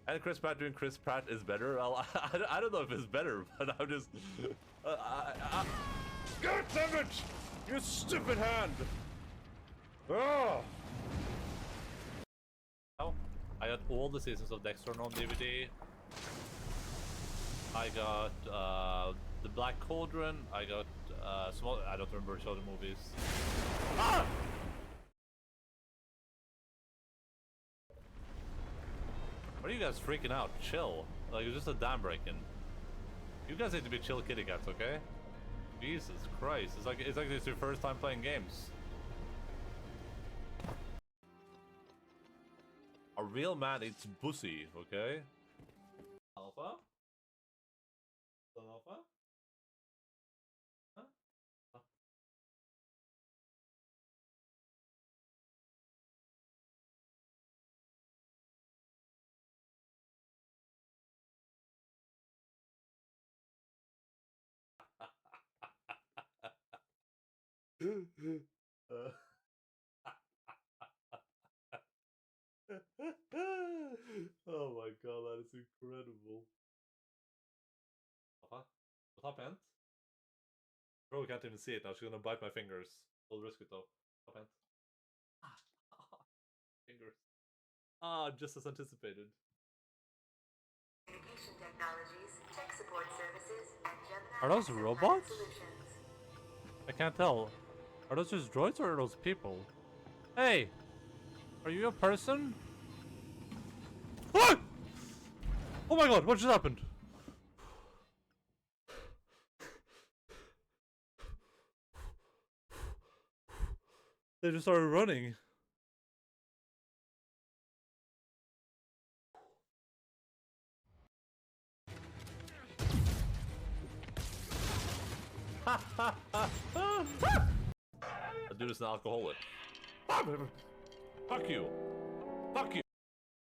And Chris Pratt doing Chris Pratt is better. Well, I don't know if it's better, but I'm just... God damn it! You stupid hand! Oh! Oh, I got all the seasons of Dexter on DVD. I got the Black Cauldron. I got some other, I don't remember which other movies. Ah! What are you guys freaking out? Chill. Like, it's just a dam breaking. You guys need to be chill kitty cats, okay? Jesus Christ. It's like it's your first time playing games. A real man eats pussy, okay? Alpha? Alpha? Huh? Oh my god, that is incredible. What happened? Bro, we can't even see it now. She's gonna bite my fingers. We'll risk it though. What happened? Fingers. Ah, just as anticipated. Communication technologies, tech support services, and Gemini Are those asset robots? solutions. I can't tell. Are those just droids or are those people? Hey! Are you a person? What? Oh my god, what just happened? They just started running. That dude is an alcoholic. Fuck you. Fuck you.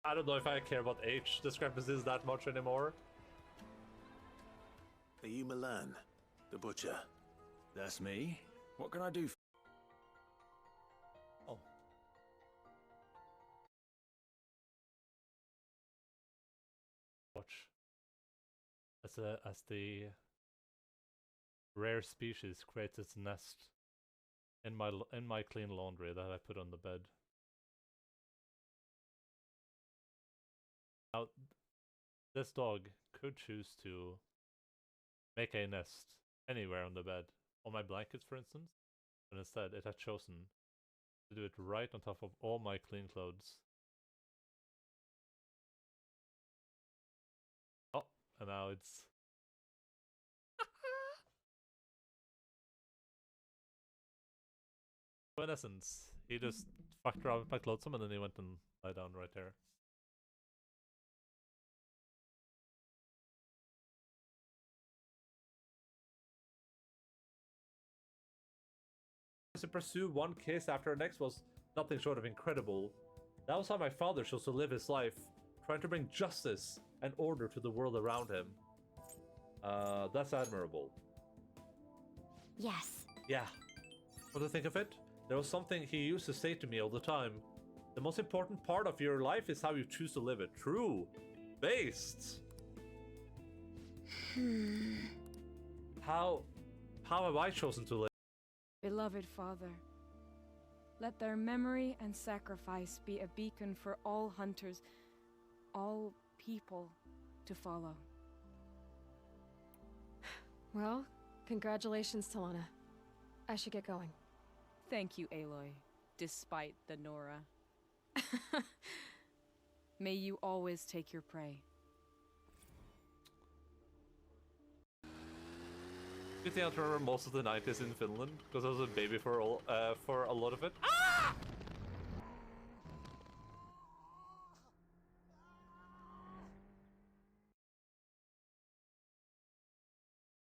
I don't know if I care about age discrepancies that much anymore. Are you Milan, the butcher? That's me. What can I do? Oh. Watch. As the rare species creates its nest in my clean laundry that I put on the bed. Now, this dog could choose to make a nest anywhere on the bed, on my blankets, for instance, but instead it had chosen to do it right on top of all my clean clothes. Oh, and now it's... So in essence, he just fucked around with my clothes and then he went and lay down right there. To pursue one case after the next was nothing short of incredible. That was how my father chose to live his life, trying to bring justice and order to the world around him. That's admirable. Yes. Yeah. What to think of it? There was something he used to say to me all the time. The most important part of your life is how you choose to live it. True. Based. How have I chosen to live? Beloved Father, let their memory and sacrifice be a beacon for all hunters, all people to follow. Well, congratulations, Talana. I should get going. Thank you, Aloy, despite the Nora. May you always take your prey. You think I remember most of the 90s in Finland because I was a baby for a lot of it. Ah!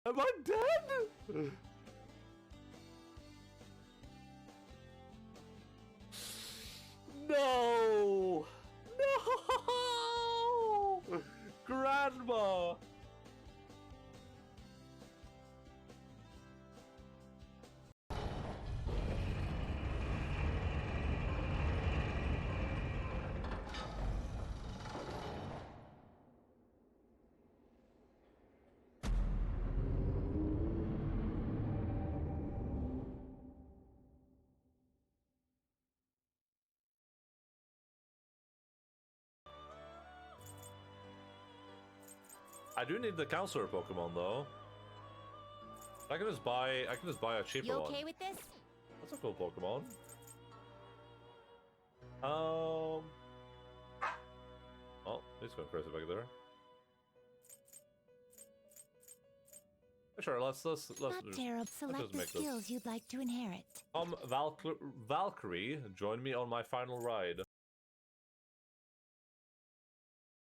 Am I dead? No! No! Grandma! I do need the counselor Pokemon though. I can just buy a cheaper one. You okay with this? That's a cool Pokemon. Oh, he's going crazy back there. Sure, let's select the skills you'd like to inherit. Valkyrie, join me on my final ride.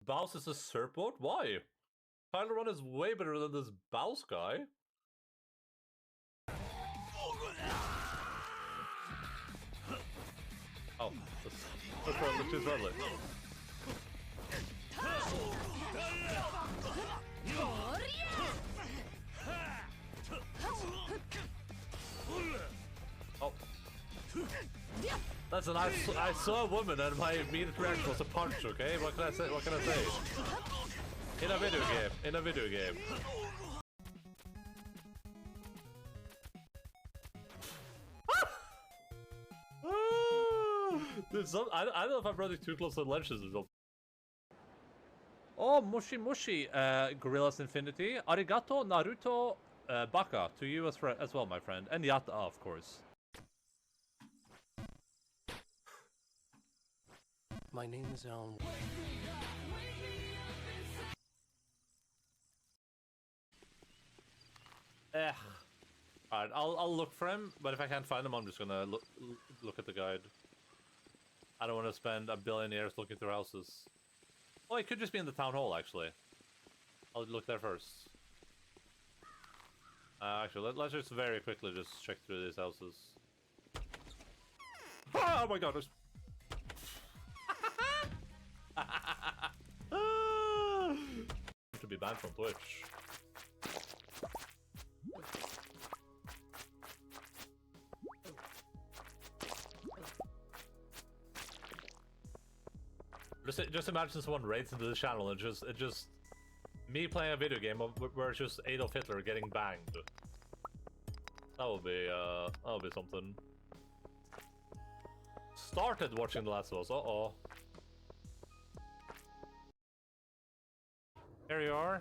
Baus is a Serpent? Why? Tyler Run is way better than this Baus guy. Oh, that's too friendly. Oh. Listen, I saw a woman and my immediate reaction was a punch, okay? What can I say? What can I say? In a video game. In a video game. Dude, I don't know if I'm running too close to the ledges or something. Oh, Mushi Mushi, Gorillas Infinity. Arigato, Naruto, Baka, to you as well, my friend. And Yata, of course. My name is Alan. Alright, I'll look for him, but if I can't find him, I'm just gonna look at the guide. I don't want to spend a billion years looking through houses. Oh, it could just be in the town hall, actually. I'll look there first. Actually, let's just very quickly just check through these houses. Oh my god, there's... to be banned from Twitch. Just imagine someone raids into the channel and just me playing a video game where it's just Adolf Hitler getting banged. That would be something. Started watching The Last of Us. Uh-oh. Here you are.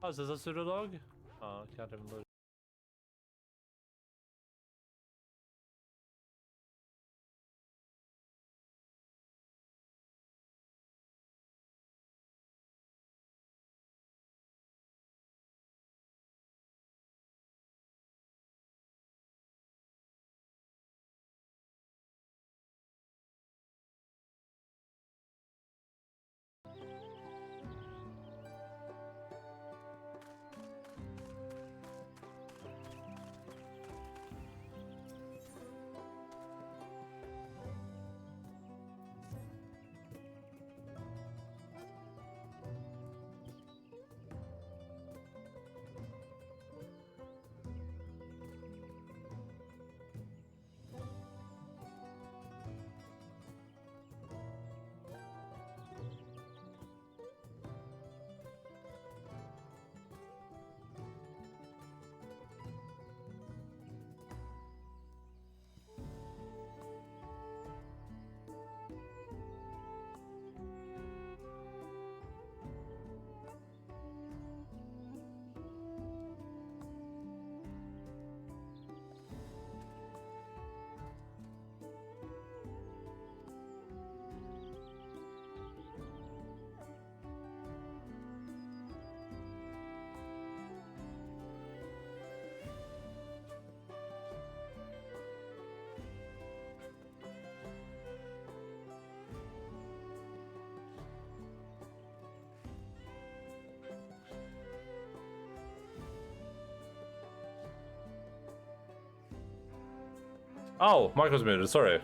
Oh, is this a pseudo dog? Oh, can't even look. Oh, Mark was muted, sorry.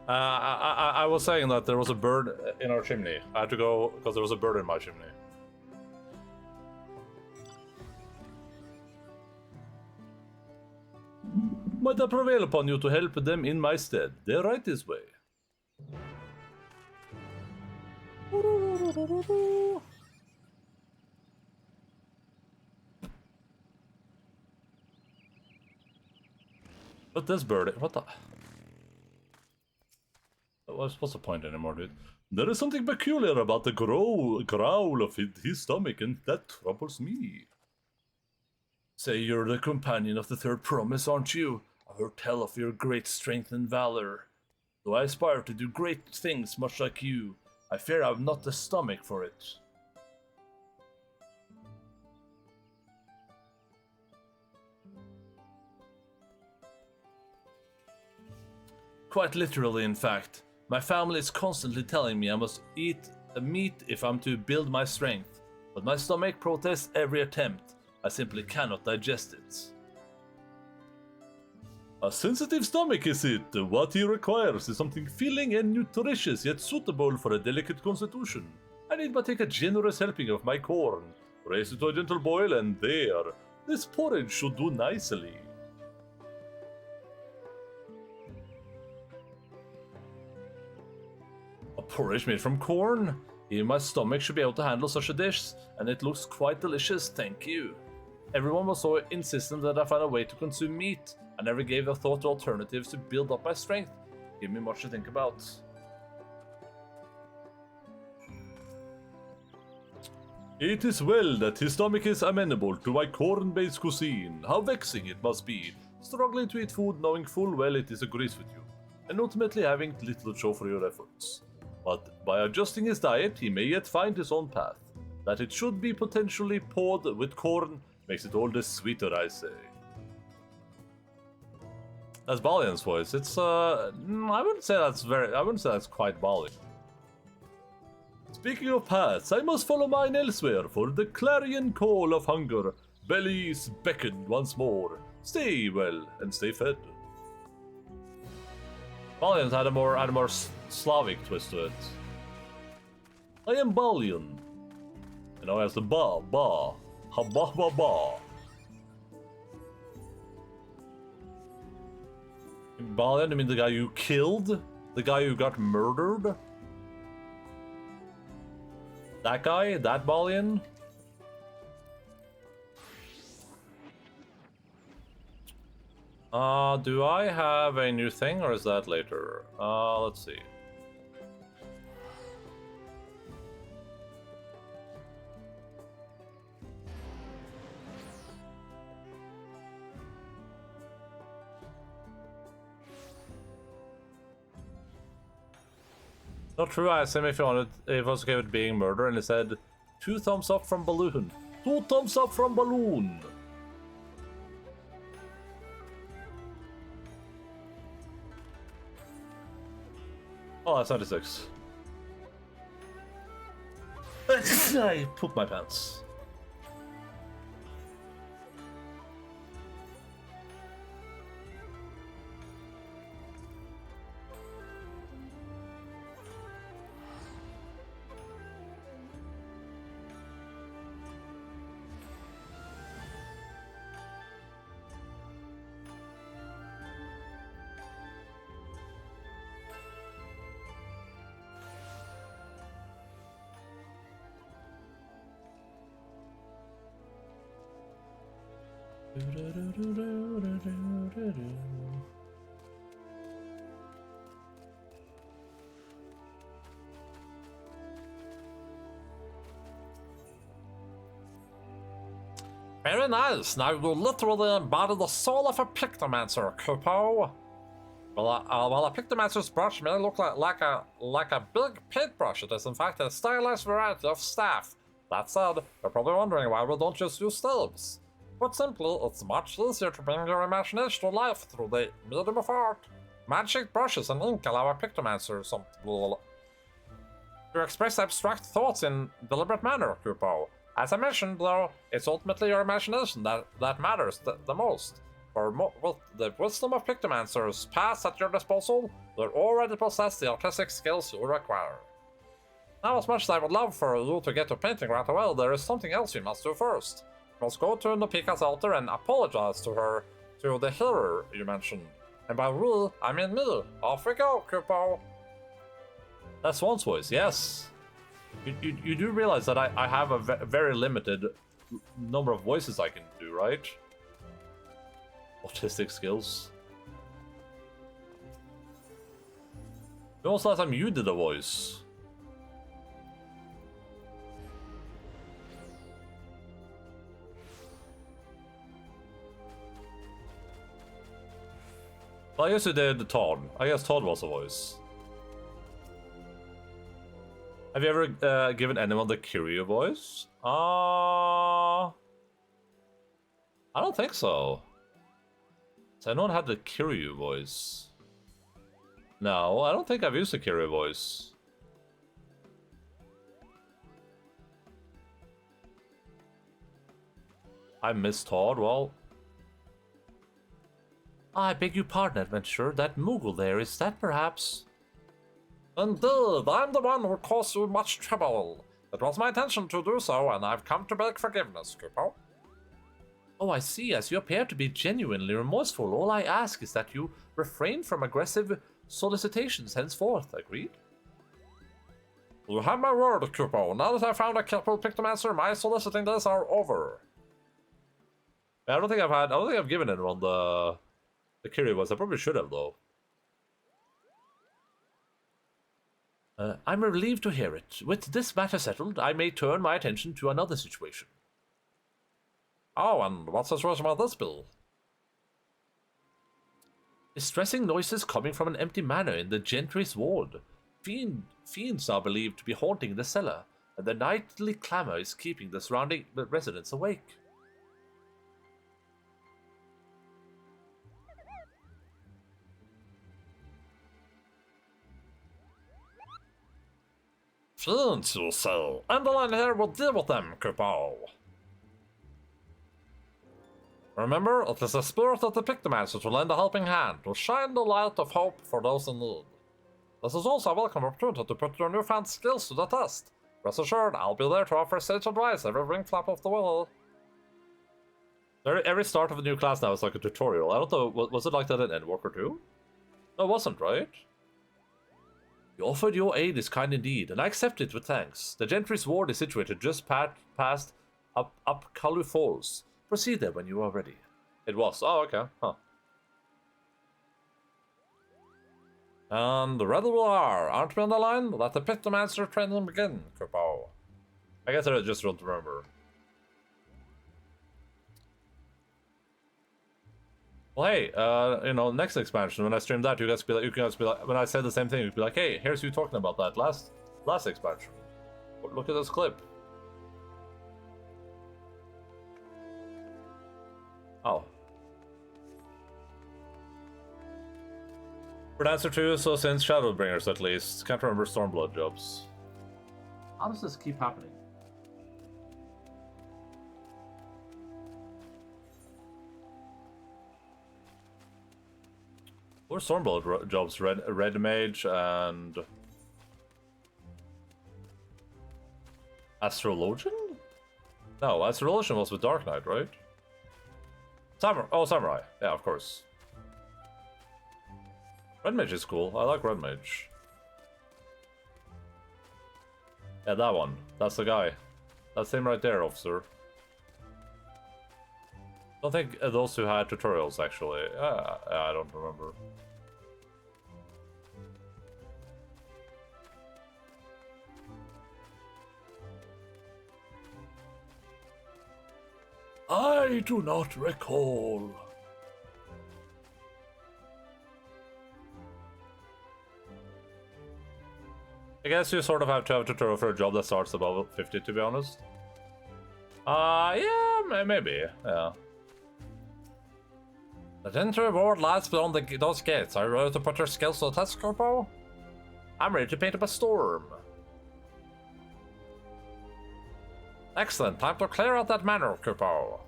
I was saying that there was a bird in our chimney. I had to go because there was a bird in my chimney. Might I prevail upon you to help them in my stead? They're right this way. But this bird, what the? What's the point anymore, dude? There is something peculiar about the growl of his stomach, and that troubles me. Say you're the companion of the third promise, aren't you? I've heard tell of your great strength and valor. Though I aspire to do great things much like you, I fear I've not the stomach for it. Quite literally, in fact. My family is constantly telling me I must eat meat if I'm to build my strength, but my stomach protests every attempt. I simply cannot digest it. A sensitive stomach, is it? What he requires is something filling and nutritious, yet suitable for a delicate constitution. I need but take a generous helping of my corn, raise it to a gentle boil, and there, this porridge should do nicely. A porridge made from corn? Even my stomach should be able to handle such a dish, and it looks quite delicious, thank you. Everyone was so insistent that I find a way to consume meat. I never gave a thought to alternatives to build up my strength. Give me much to think about. It is well that his stomach is amenable to my corn-based cuisine. How vexing it must be, struggling to eat food knowing full well it disagrees with you. and ultimately having little to show for your efforts. But by adjusting his diet, he may yet find his own path. That it should be potentially poured with corn makes it all the sweeter, I say. That's Balian's voice. It's I wouldn't say that's quite Balian. Speaking of paths, I must follow mine elsewhere, for the clarion call of hunger. Bellies beckon once more. Stay well and stay fed. Balian's had a more Slavic twist to it. I am Balian. And now he has the ba. Ha ba ba. Balian, you mean the guy you killed? The guy who got murdered? That guy? That Balian? Do I have a new thing or is that later? Let's see. Not true, I asked him if he wanted, if it was okay with being murder, and he said, 2 thumbs up from Balloon. 2 thumbs up from Balloon! Oh, that's 96. I pooped my pants. Very nice. Now you literally embody the soul of a pictomancer, Kupo. Well, a pictomancer's brush may look like a big paintbrush, it is in fact a stylized variety of staff. That said, you're probably wondering why we don't just use staves. Put simply, it's much easier to bring your imagination to life through the medium of art. Magic brushes and ink allow a pictomancer to express abstract thoughts in deliberate manner, Kupo. As I mentioned, though, it's ultimately your imagination that matters the most. For with the wisdom of pictomancers passed at your disposal, you already possess the artistic skills you require. Now, as much as I would love for you to get to painting right away, there is something else you must do first. You must go to Nopika's altar and apologize to her, to the healer you mentioned. And by we, I mean me. Off we go, Kupo. That's Swan's voice, yes. You do realize that I have a very limited number of voices I can do, right? Autistic skills. When was the last time you did a voice? Well, I guess you did Todd. I guess Todd was a voice. Have you ever given anyone the Kiryu voice? I don't think so. Has anyone had the Kiryu voice? No, I don't think I've used the Kiryu voice. I miss Todd, well... I beg your pardon, adventurer. That Moogle there, is that perhaps... Indeed, I'm the one who caused you much trouble. It was my intention to do so, and I've come to beg forgiveness, Kupo. Oh, I see. As you appear to be genuinely remorseful, all I ask is that you refrain from aggressive solicitations henceforth. Agreed? You have my word, Kupo. Now that I've found a capable pictomancer, my soliciting days are over. I don't think I've given anyone the Kiryu voice. I probably should have, though. I'm relieved to hear it. With this matter settled, I may turn my attention to another situation. Oh, and what situation might this be? Distressing noises coming from an empty manor in the Gentry's ward. Fiends are believed to be haunting the cellar, and the nightly clamor is keeping the surrounding residents awake. Fiends, you say? Endaline here will deal with them, Kupo. Remember, it is the spirit of the Pictomancer to lend a helping hand, to shine the light of hope for those in need. This is also a welcome opportunity to put your newfound skills to the test. Rest assured, I'll be there to offer sage advice every ring flap of the will. Every start of a new class now is like a tutorial. I don't know, was it like that in Endwalker 2? No, it wasn't, right? You offered your aid is kind indeed, and I accept it with thanks. The Gentry's ward is situated just past up Kalu Falls. Proceed there when you are ready. It was. Oh, okay. Huh. And ready we are. Aren't we on the line? Let the Pictomancer training begin, Kupo. I guess I just don't remember. Well, hey, you know, next expansion, when I stream that, you guys be like, when I said the same thing, you'd be like, hey, here's you talking about that last expansion. Look at this clip. Oh. For answer 2, so since Shadowbringers at least. Can't remember Stormblood jobs. How does this keep happening? Or Stormblood jobs? Red Mage and Astrologian? No, Astrologian was with Dark Knight, right? Samurai. Yeah, of course. Red Mage is cool. I like Red Mage. Yeah, that one. That's the guy. That's him right there, officer. Don't think those two had tutorials, actually. I don't remember. I do not recall. I guess you sort of have to have a tutorial for a job that starts above 50, to be honest. Yeah, maybe, yeah. The Gentry ward lies beyond those gates. Are you ready to put your skills to the test, Corpo? I'm ready to paint up a storm. Excellent, time to clear out that manor, Corpo.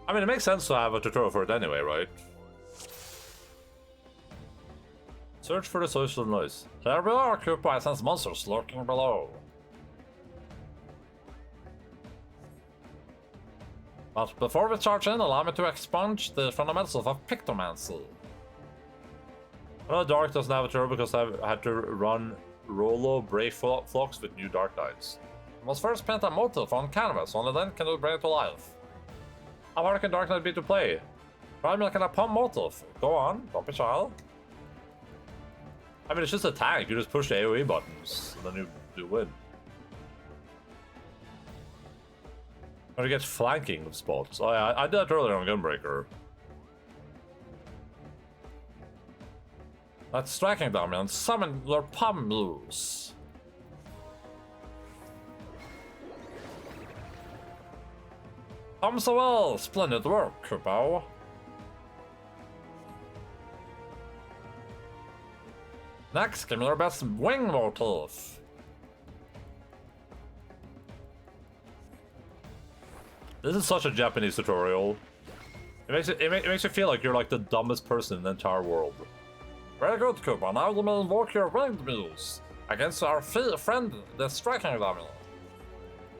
I mean, it makes sense to have a tutorial for it anyway, right? Search for the social noise. There we are, Corpo. I sense monsters lurking below. But before we charge in, allow me to expunge the fundamentals of Pictomancy. I know Dark doesn't have a tutorial because I had to run Rolo Brave Flocks with new Dark Knights. You must first paint a motif on canvas, only then can you bring it to life. How hard can Dark Knight be to play? Try making a pump motif. Go on, don't be shy. I mean, it's just a tank. You just push the AoE buttons, and then you win. Or you get flanking of spots. Oh yeah, I did that earlier on Gunbreaker. Let's striking dummy and summon your palm moves. Come so well, splendid work, Kupo. Next, give me your best wing motif. This is such a Japanese tutorial. It makes you feel like you're like the dumbest person in the entire world. Very good, Kupo. Now you may invoke your winged moves against our friend, the striking dummy.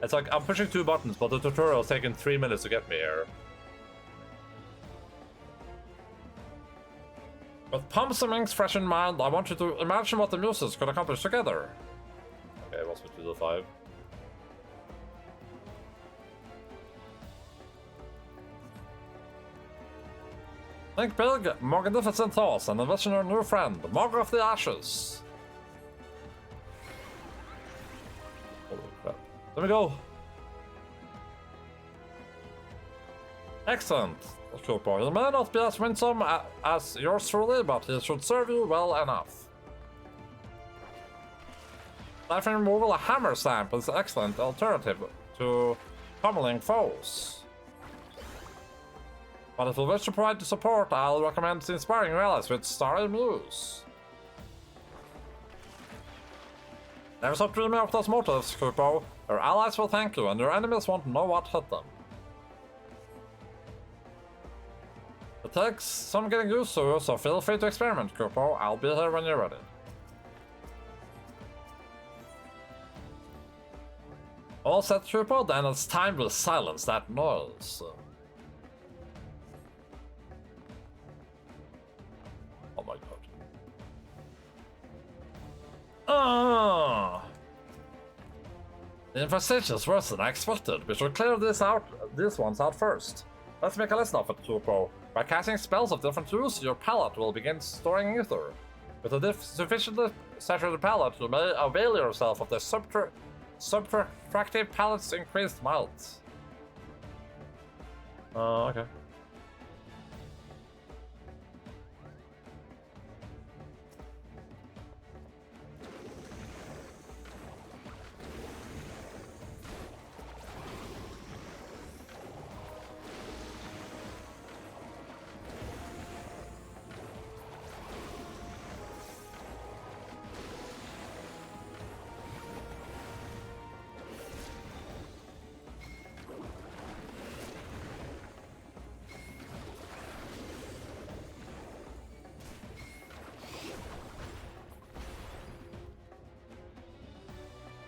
It's like I'm pushing 2 buttons, but the tutorial is taking 3 minutes to get me here. With pumps and wings fresh in mind, I want you to imagine what the muses could accomplish together. Okay, we'll switch to the 5. Think big, magnificent thoughts, and envision your new friend, Mog of the Ashes. Holy crap. There we go. Excellent. Cooper. He may not be as winsome as yours truly, but he should serve you well enough. Knife removal, a hammer stamp is an excellent alternative to pummeling foes. But if you wish to provide the support, I'll recommend inspiring your allies with Starry Muse. Never stop dreaming of those motives, Kupo. Your allies will thank you, and your enemies won't know what hit them. It takes some getting used to, so feel free to experiment, Kupo. I'll be here when you're ready. All set, Kupo, then it's time to silence that noise. Oh my god. The infestation is worse than I expected. We should clear these ones out first. Let's make a list of it, Tupo. By casting spells of different use, your palette will begin storing ether. With a sufficiently saturated palette, you may avail yourself of the subtractive palette's increased might. Okay.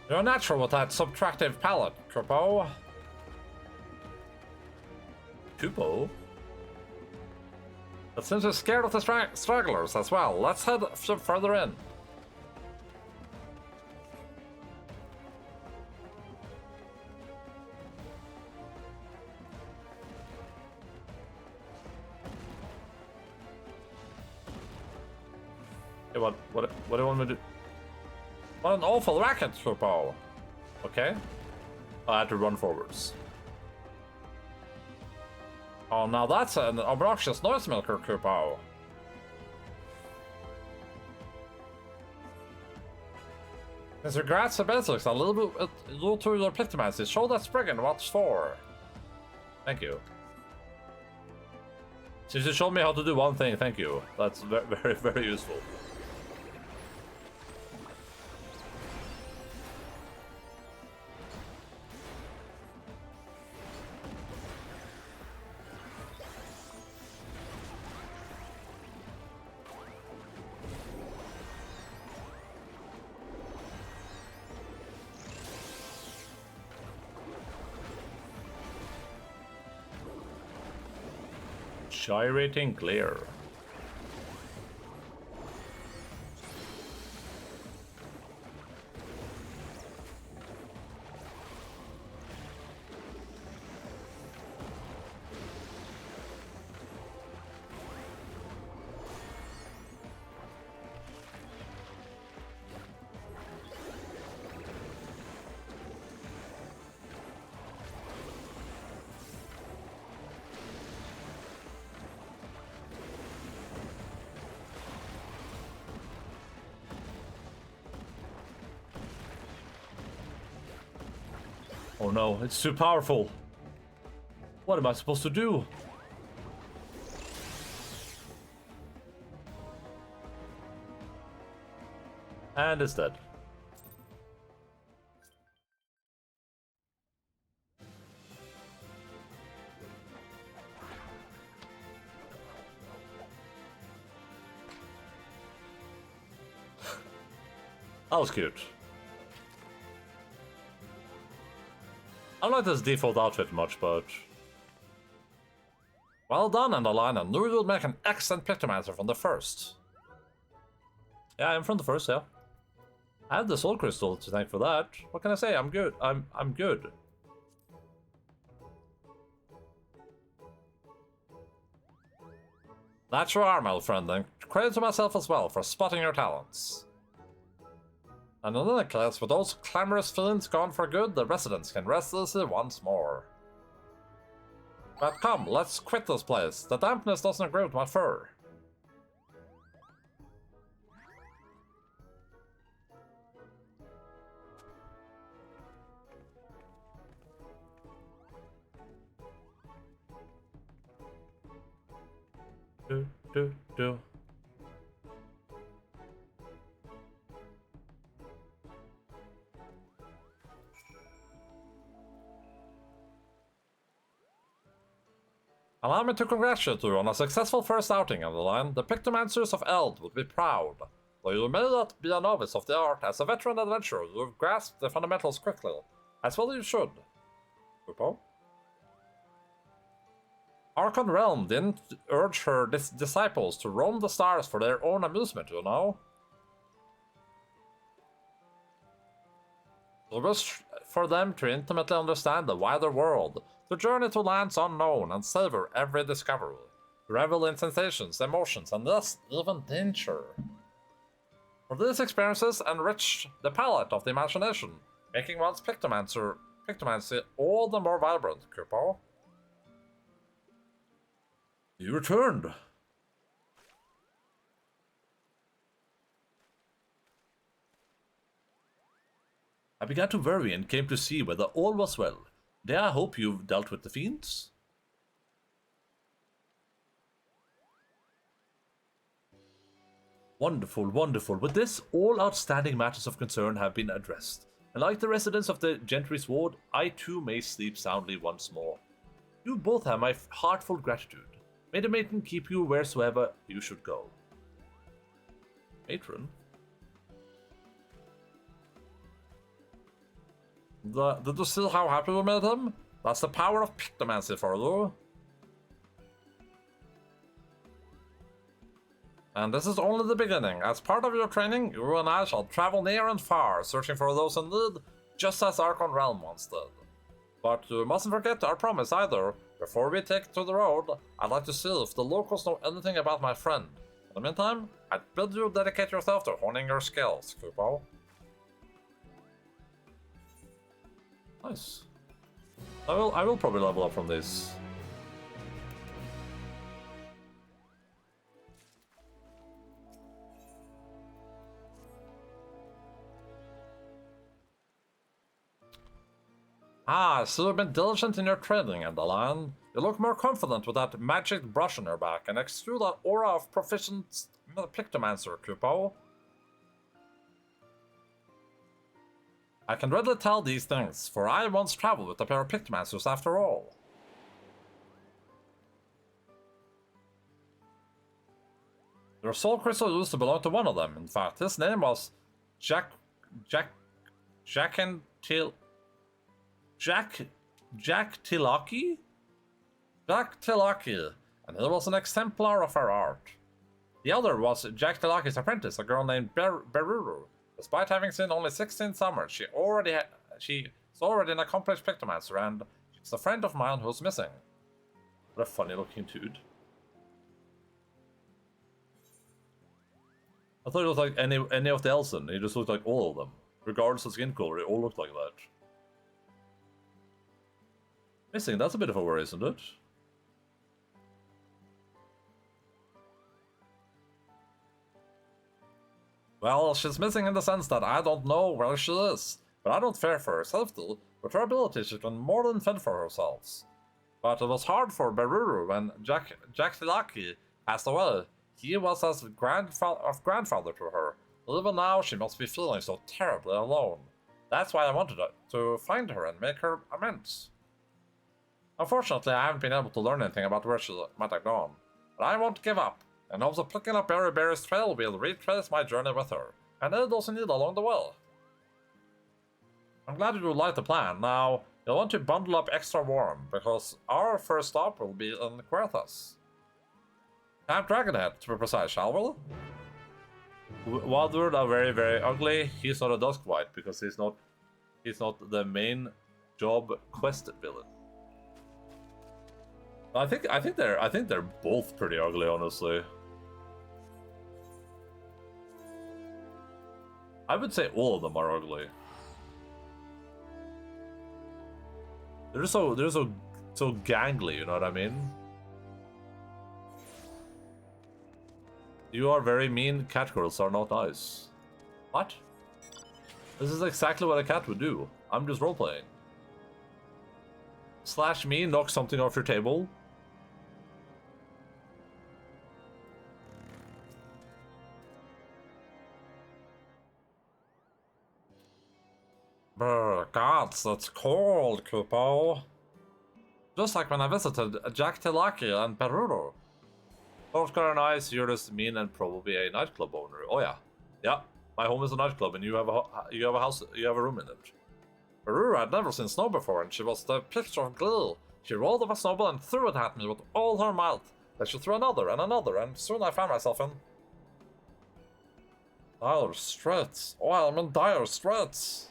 You're natural with that subtractive palette, Kupo. Kupo? It seems you're scared of the stragglers as well. Let's head further in. Hey, what do you want me to do? What an awful racket, Kupo. Okay. I had to run forwards. Oh, now that's an obnoxious noise milker, Kupo. Since your grasp the basics a little bit, you to your pictomancy, show that Spriggan what's for. Thank you. Since you showed me how to do one thing, thank you. That's very, very useful. Gyrating glare. Oh no, it's too powerful. What am I supposed to do? And it's dead. That was cute. I don't like this default outfit much, but... Well done, Endaline. I knew you'd make an excellent pictomancer from the first. Yeah, I'm from the first, yeah. I have the soul crystal to thank for that. What can I say? I'm good. I'm good. That's your arm, old friend, and credit to myself as well for spotting your talents. And in any case, with those clamorous fiends gone for good, the residents can rest easy once more. But come, let's quit this place. The dampness doesn't agree with my fur. Do. Allow me to congratulate you on a successful first outing, Endaline. The Pictomancers of Eld would be proud. Though you may not be a novice of the art, as a veteran adventurer, you have grasped the fundamentals quickly. As well you should. Upo? Archon Realm didn't urge her disciples to roam the stars for their own amusement, you know? It was for them to intimately understand the wider world, to journey to lands unknown and savor every discovery, to revel in sensations, emotions, and thus even danger. For these experiences enrich the palette of the imagination, making one's pictomancy all the more vibrant, Kupo. You returned. I began to worry and came to see whether all was well. Dare I hope you've dealt with the fiends? Wonderful, wonderful. With this, all outstanding matters of concern have been addressed. And like the residents of the Gentry's ward, I too may sleep soundly once more. You both have my heartfelt gratitude. May the matron keep you wheresoever you should go. Matron? Did you see how happy we made him? That's the power of pictomancy for you. And this is only the beginning. As part of your training, you and I shall travel near and far, searching for those in need, just as Archon Realm once did. But you mustn't forget our promise either. Before we take to the road, I'd like to see if the locals know anything about my friend. In the meantime, I'd bid you dedicate yourself to honing your skills, Kupo. Nice. I will probably level up from this. Ah, so you've been diligent in your training, Endaline. You look more confident with that magic brush on your back and exude that aura of proficient pictomancer, Kupo. I can readily tell these things, for I once traveled with a pair of pictomancers after all. Your soul crystal used to belong to one of them. In fact, his name was Jack Tilaki? Jack Tilaki, and he was an exemplar of her art. The other was Jack Tilaki's apprentice, a girl named Beruru. Despite having seen only 16 summers, she's already an accomplished pictomancer, and she's a friend of mine who's missing. What a funny looking dude. I thought it was like any of the Elsen. He just looked like all of them. Regardless of skin color, they all looked like that. Missing, that's a bit of a worry, isn't it? Well, she's missing in the sense that I don't know where she is. But I don't fear for her safety. With her ability, she can more than fend for herself. But it was hard for Beruru when Jack Tilaki passed away. He was as grandfather to her. Even now, she must be feeling so terribly alone. That's why I wanted to find her and make her amends. Unfortunately, I haven't been able to learn anything about where she might have gone. But I won't give up. In hopes of picking up Berry's trail, we'll retrace my journey with her, and aid those in need along the way. I'm glad you like the plan. Now, you'll want to bundle up extra warm, because our first stop will be in Querthas. Camp Dragonhead, to be precise, shall we? Wildward are very, very ugly. He's not a Duskwight, because he's not the main job quest villain. I think they're both pretty ugly, honestly. I would say all of them are ugly. They're so so gangly, you know what I mean? You are very mean. Cat girls are not nice. What? This is exactly what a cat would do. I'm just roleplaying. Slash me, knock something off your table. Brr, gods, it's cold, Kupo. Just like when I visited Jack Tilaki and Peruro. Both got nice, you're just mean and probably a nightclub owner. Oh yeah. Yeah, my home is a nightclub and you have a house, you have a room in it. Peruro had never seen snow before and she was the picture of glee. She rolled up a snowball and threw it at me with all her might. Then she threw another and another, and soon I found myself in dire straits. Oh, I'm in dire straits.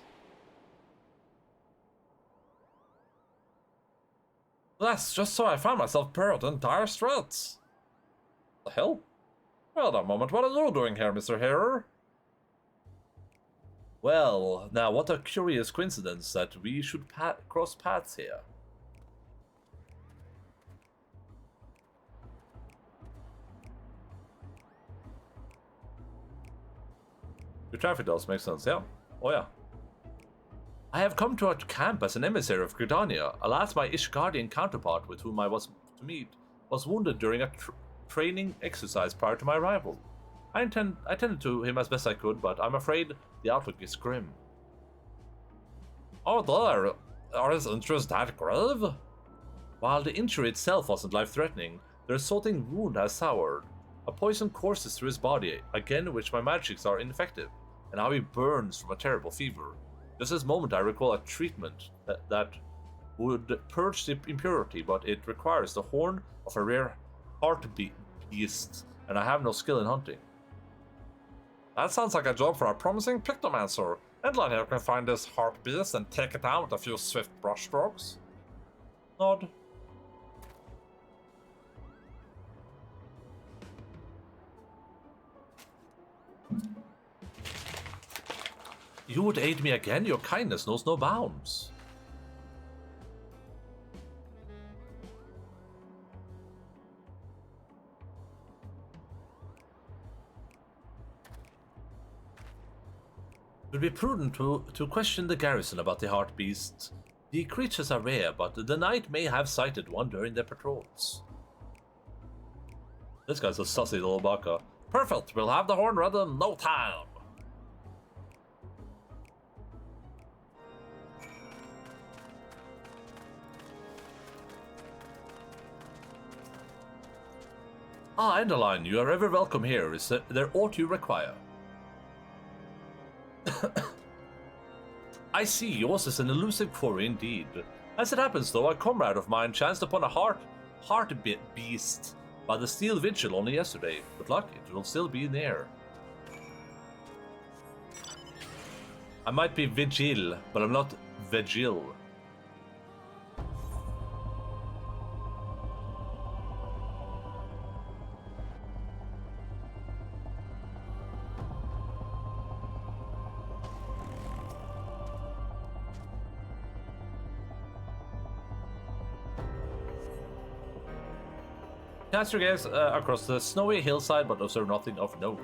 That's just so I found myself buried in dire straits. The hell? Wait a moment, what are you doing here, Mr. Harer? Well, now what a curious coincidence that we should cross paths here. Your traffic does make sense, yeah. Oh yeah. I have come to our camp as an emissary of Gridania. Alas, my Ishgardian counterpart with whom I was to meet was wounded during a training exercise prior to my arrival. I tended to him as best I could, but I'm afraid the outlook is grim. Oh there, are his injuries that grave? While the injury itself wasn't life-threatening, the resulting wound has soured. A poison courses through his body, again which my magics are ineffective, and how he burns from a terrible fever. Just this moment I recall a treatment that would purge the impurity, but it requires the horn of a rare heart beast, and I have no skill in hunting. That sounds like a job for a promising pictomancer. Endaline here can find this heart beast and take it down with a few swift brushstrokes. Nod. You would aid me again? Your kindness knows no bounds. It would be prudent to question the garrison about the heart beasts. The creatures are rare, but the knight may have sighted one during their patrols. This guy's a sussy little baka. Perfect, we'll have the horn ready in no time. Ah, Endaline, you are ever welcome here. Is there aught you require? I see, yours is an elusive quarry indeed. As it happens though, a comrade of mine chanced upon a heart beast by the steel vigil only yesterday. Good luck, it will still be near. I might be vigil, but I'm not vigil. Cast your gaze across the snowy hillside, but observe nothing of note.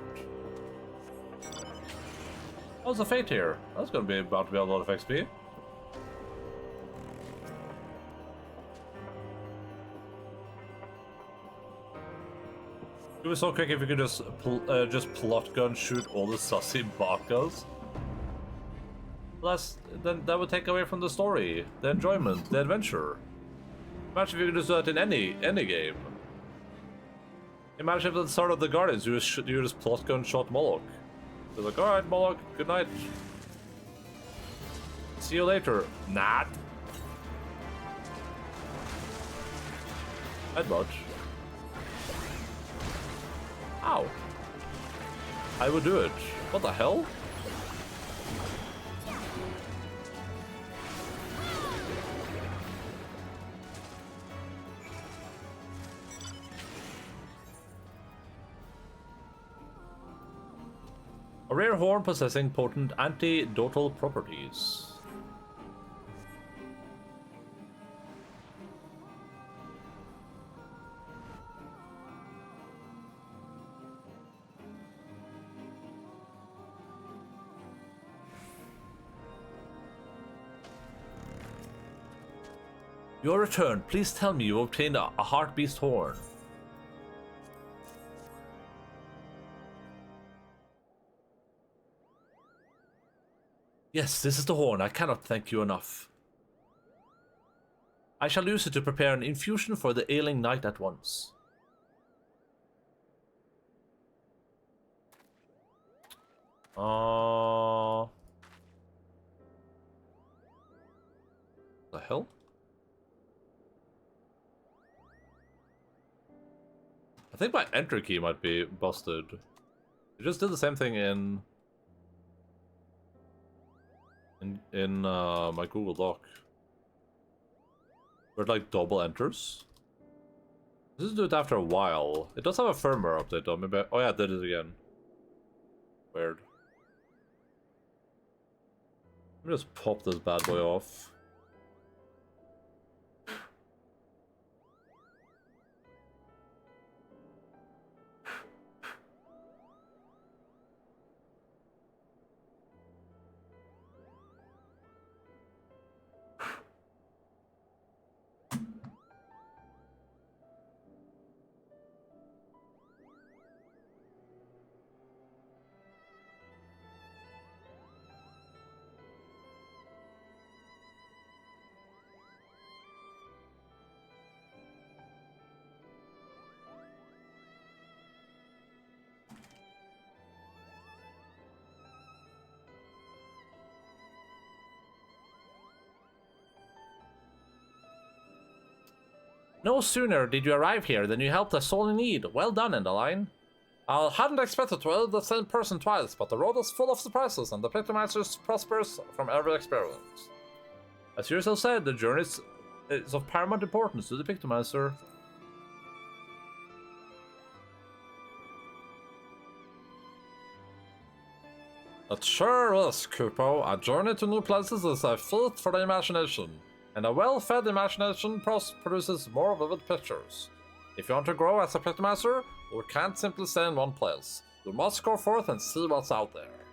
How's the fate here? That's gonna be about to be a lot of XP. It would be so quick if you could just plot gun shoot all the sussy bakas. Then that would take away from the story, the enjoyment, the adventure. Imagine if you could just do that in any game. Imagine if at the start of the Guardians you just plot gun shot Moloch. They're like, alright Moloch, good night. See you later. Not. Headbutt. Ow. I would do it. What the hell? A rare horn possessing potent antidotal properties. Your return. Please tell me you obtained a Heartbeast horn. Yes, this is the horn. I cannot thank you enough. I shall use it to prepare an infusion for the ailing knight at once. The hell? I think my entry key might be busted. It just did the same thing in my Google Doc. Where it like double enters. This is do it after a while. It does have a firmware update though. Maybe oh yeah, it did it again. Weird. Let me just pop this bad boy off. No sooner did you arrive here than you helped a soul in need. Well done, Endaline. I hadn't expected to help the same person twice, but the road is full of surprises, and the Pictomancer prospers from every experience. As you yourself said, the journey is of paramount importance to the Pictomancer. It sure is, Kupo. A journey to new places is a feat for the imagination. And a well-fed imagination produces more vivid pictures. If you want to grow as a Pictomancer, you can't simply stay in one place. You must go forth and see what's out there.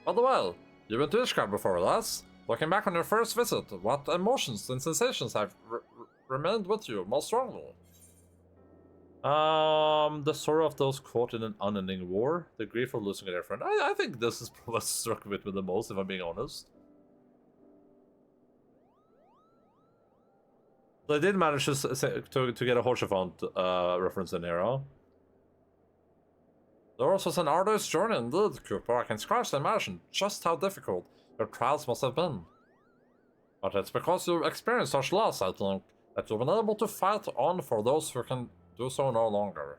By the way, you've been to Ishgard before, yes? Looking back on your first visit, what emotions and sensations have remained with you most strongly? The sorrow of those caught in an unending war, the grief of losing a dear friend. I think this is what struck with me the most, if I'm being honest. I did manage to get a Horsefont reference in here, huh? Yours was an arduous journey indeed, Cooper. I can scarcely imagine just how difficult your trials must have been. But it's because you've experienced such loss, I think, that you've been able to fight on for those who can do so no longer.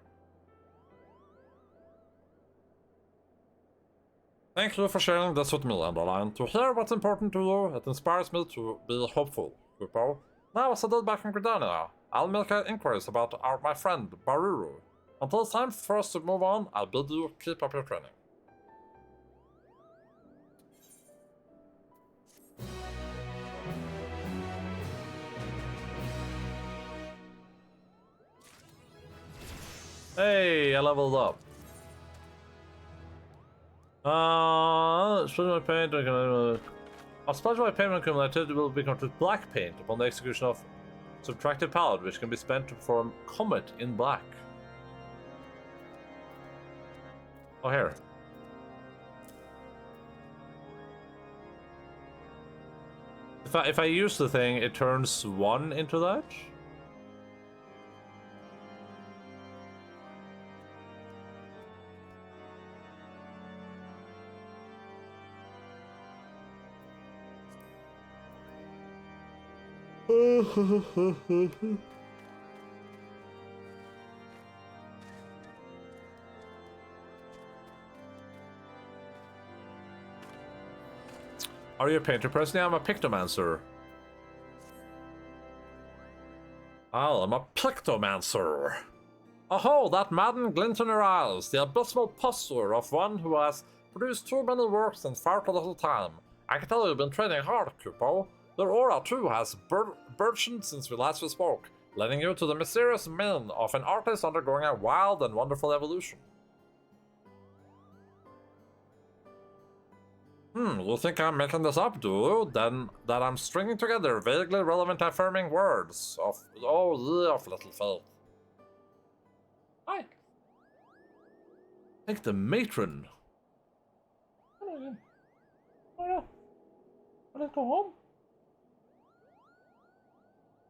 Thank you for sharing this with me, Endaline. To hear what's important to you, it inspires me to be hopeful, Cooper. Now, as I did back in Gridania, I'll make inquiries about my friend, Baruru. Until it's time for us to move on, I'll bid you keep up your training. Hey, I leveled up. Split my paint. A splash of my payment accumulated will be converted to black paint upon the execution of subtractive palette, which can be spent to perform Comet in black. Oh, here. If I use the thing, it turns 1 into that? Are you a painter person? Yeah, I'm a Pictomancer. Oh, I'm a Pictomancer. Aho, that maddened glint in her eyes, the abysmal posture of one who has produced too many works in far too little time. I can tell you've been training hard, Kupo. Your aura, too, has burgeoned since we last spoke, leading you to the mysterious mien of an artist undergoing a wild and wonderful evolution. You think I'm making this up, do you? Then that I'm stringing together vaguely relevant affirming words of little faith. I think the matron. Let's go home.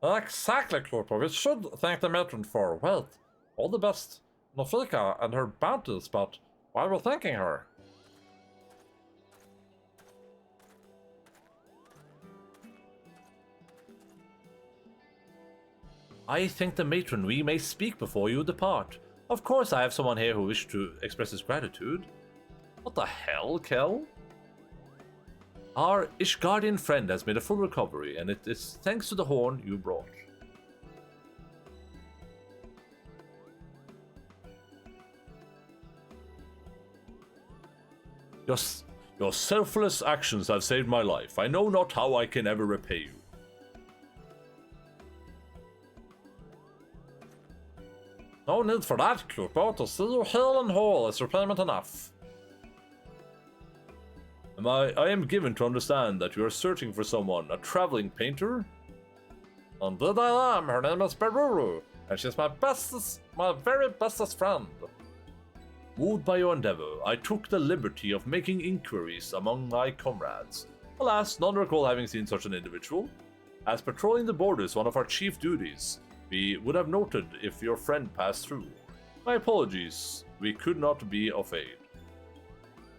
Exactly, Cooper. We should thank the matron for, well, all the best. Nofika and her bounties, but why we're thanking her? I thank the matron we may speak before you depart. Of course I have someone here who wishes to express his gratitude. What the hell, Kel? Our Ishgardian friend has made a full recovery, and it is thanks to the horn you brought. Your selfless actions have saved my life. I know not how I can ever repay you. No need for that, Cooper. To see you hale and whole is repayment enough. I am given to understand that you are searching for someone, a traveling painter? Indeed I am. Her name is Beruru, and she's my very bestest friend. Moved by your endeavor, I took the liberty of making inquiries among my comrades. Alas, none recall having seen such an individual. As patrolling the borders one of our chief duties, we would have noted if your friend passed through. My apologies, we could not be of aid.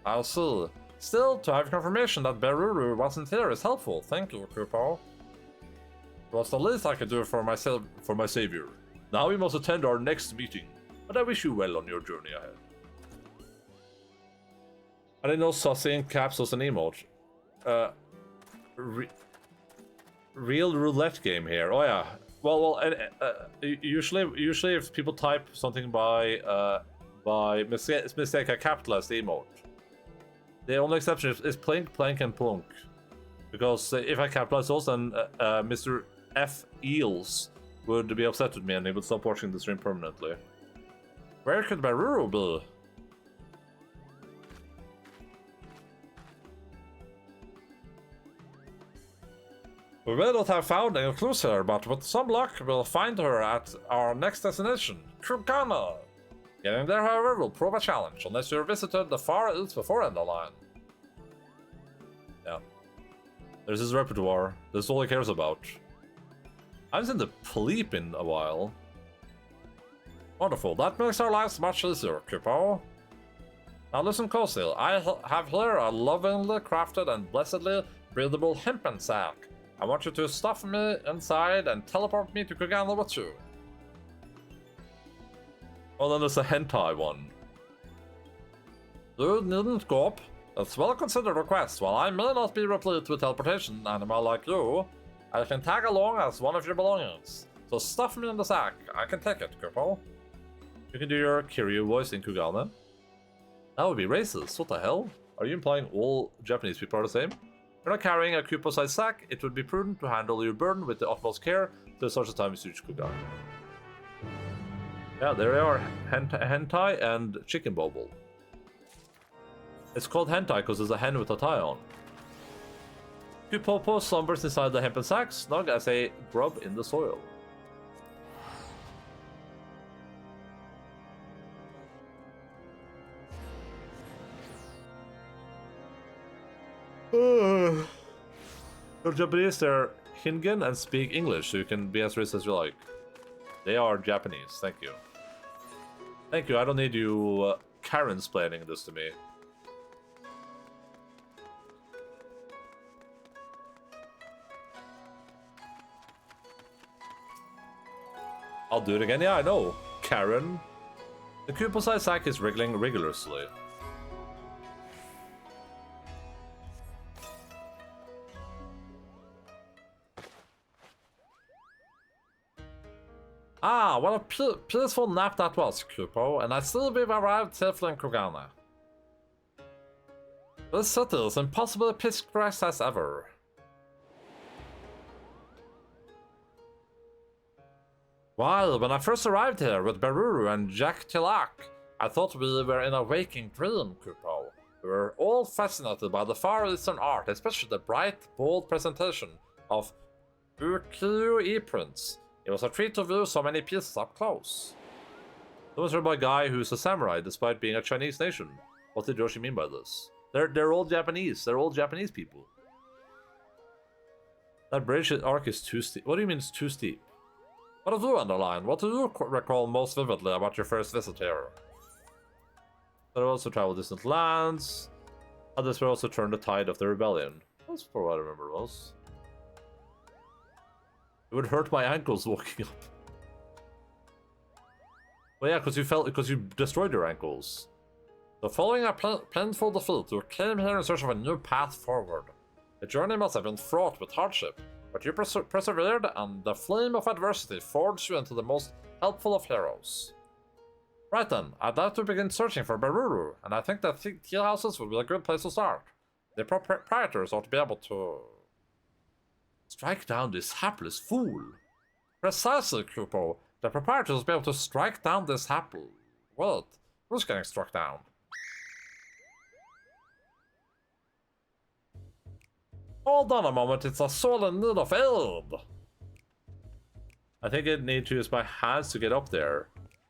I'll see. Still, to have confirmation that Beruru wasn't here is helpful. Thank you, Kupo. It was the least I could do for my savior. Now we must attend our next meeting, but I wish you well on your journey ahead. I didn't know Saucy in caps was an emote. Real roulette game here. Oh yeah. Well, usually if people type something by mistake, I capitalize the emote. The only exception is plink, plank, and plunk. Because if I capitalize those, then Mr. F. Eels would be upset with me and he would stop watching the stream permanently. Where could Beruru be? We may not have found any clues here, but with some luck, we'll find her at our next destination, Krugana. Getting there, however, will prove a challenge, unless you've visited the far east before Endaline. Yeah. There's his repertoire. That's all he cares about. I haven't seen the Pleep in a while. Wonderful. That makes our lives much easier, Kupo. Now listen closely. I have here a lovingly crafted and blessedly breathable hempen sack. I want you to stuff me inside and teleport me to Krugana with you. Oh, then there's a hentai one. You needn't go up. It's well considered request. While I may not be replete with teleportation animal like you, I can tag along as one of your belongings. So stuff me in the sack. I can take it, Kupo. You can do your Kiryu voice in Krugana. That would be racist. What the hell? Are you implying all Japanese people are the same? If you're not carrying a Kupo-sized sack, it would be prudent to handle your burden with the utmost care till such a time as you reach Krugana. Yeah, there they are. Hentai and chicken bobble. It's called hentai because there's a hen with a tie on. Kupopo slumbers inside the hempen sack, snug as a grub in the soil. They're Japanese, they're Hingen and speak English, so you can be as racist as you like. They are Japanese, thank you. Thank you, I don't need you Karen-splaining this to me. I'll do it again, yeah, I know. Karen. The Kupo-sized sack is wriggling rigorously. Ah, what a peaceful nap that was, Kupo, and I see we've arrived safely in Krugana. This city is impossibly picturesque as ever. While when I first arrived here with Beruru and Jack Tilak, I thought we were in a waking dream, Kupo. We were all fascinated by the Far Eastern art, especially the bright, bold presentation of ukiyo-e prints. It was a treat to view so many pieces up close. Those are by a guy who's a samurai despite being a Chinese nation. What did Yoshi mean by this? They're all Japanese. They're all Japanese people. That bridge arc is too steep. What do you mean it's too steep? What of you, Endaline? What do you recall most vividly about your first visit here? But I also traveled distant lands. Others will also turn the tide of the rebellion. That's for what I remember it was. It would hurt my ankles walking up. Well, yeah, because you destroyed your ankles. So following a painful defeat, you came here in search of a new path forward. The journey must have been fraught with hardship, but you persevered, and the flame of adversity forged you into the most helpful of heroes. Right then, I'd like to begin searching for Beruru, and I think that tea houses would be a good place to start. The proprietors ought to be able to strike down this hapless fool. Precisely, Kupo. The proprietors will be able to strike down this hapless... What? Who's getting struck down? Hold on a moment, it's a soul in need of aid. I think I need to use my hands to get up there.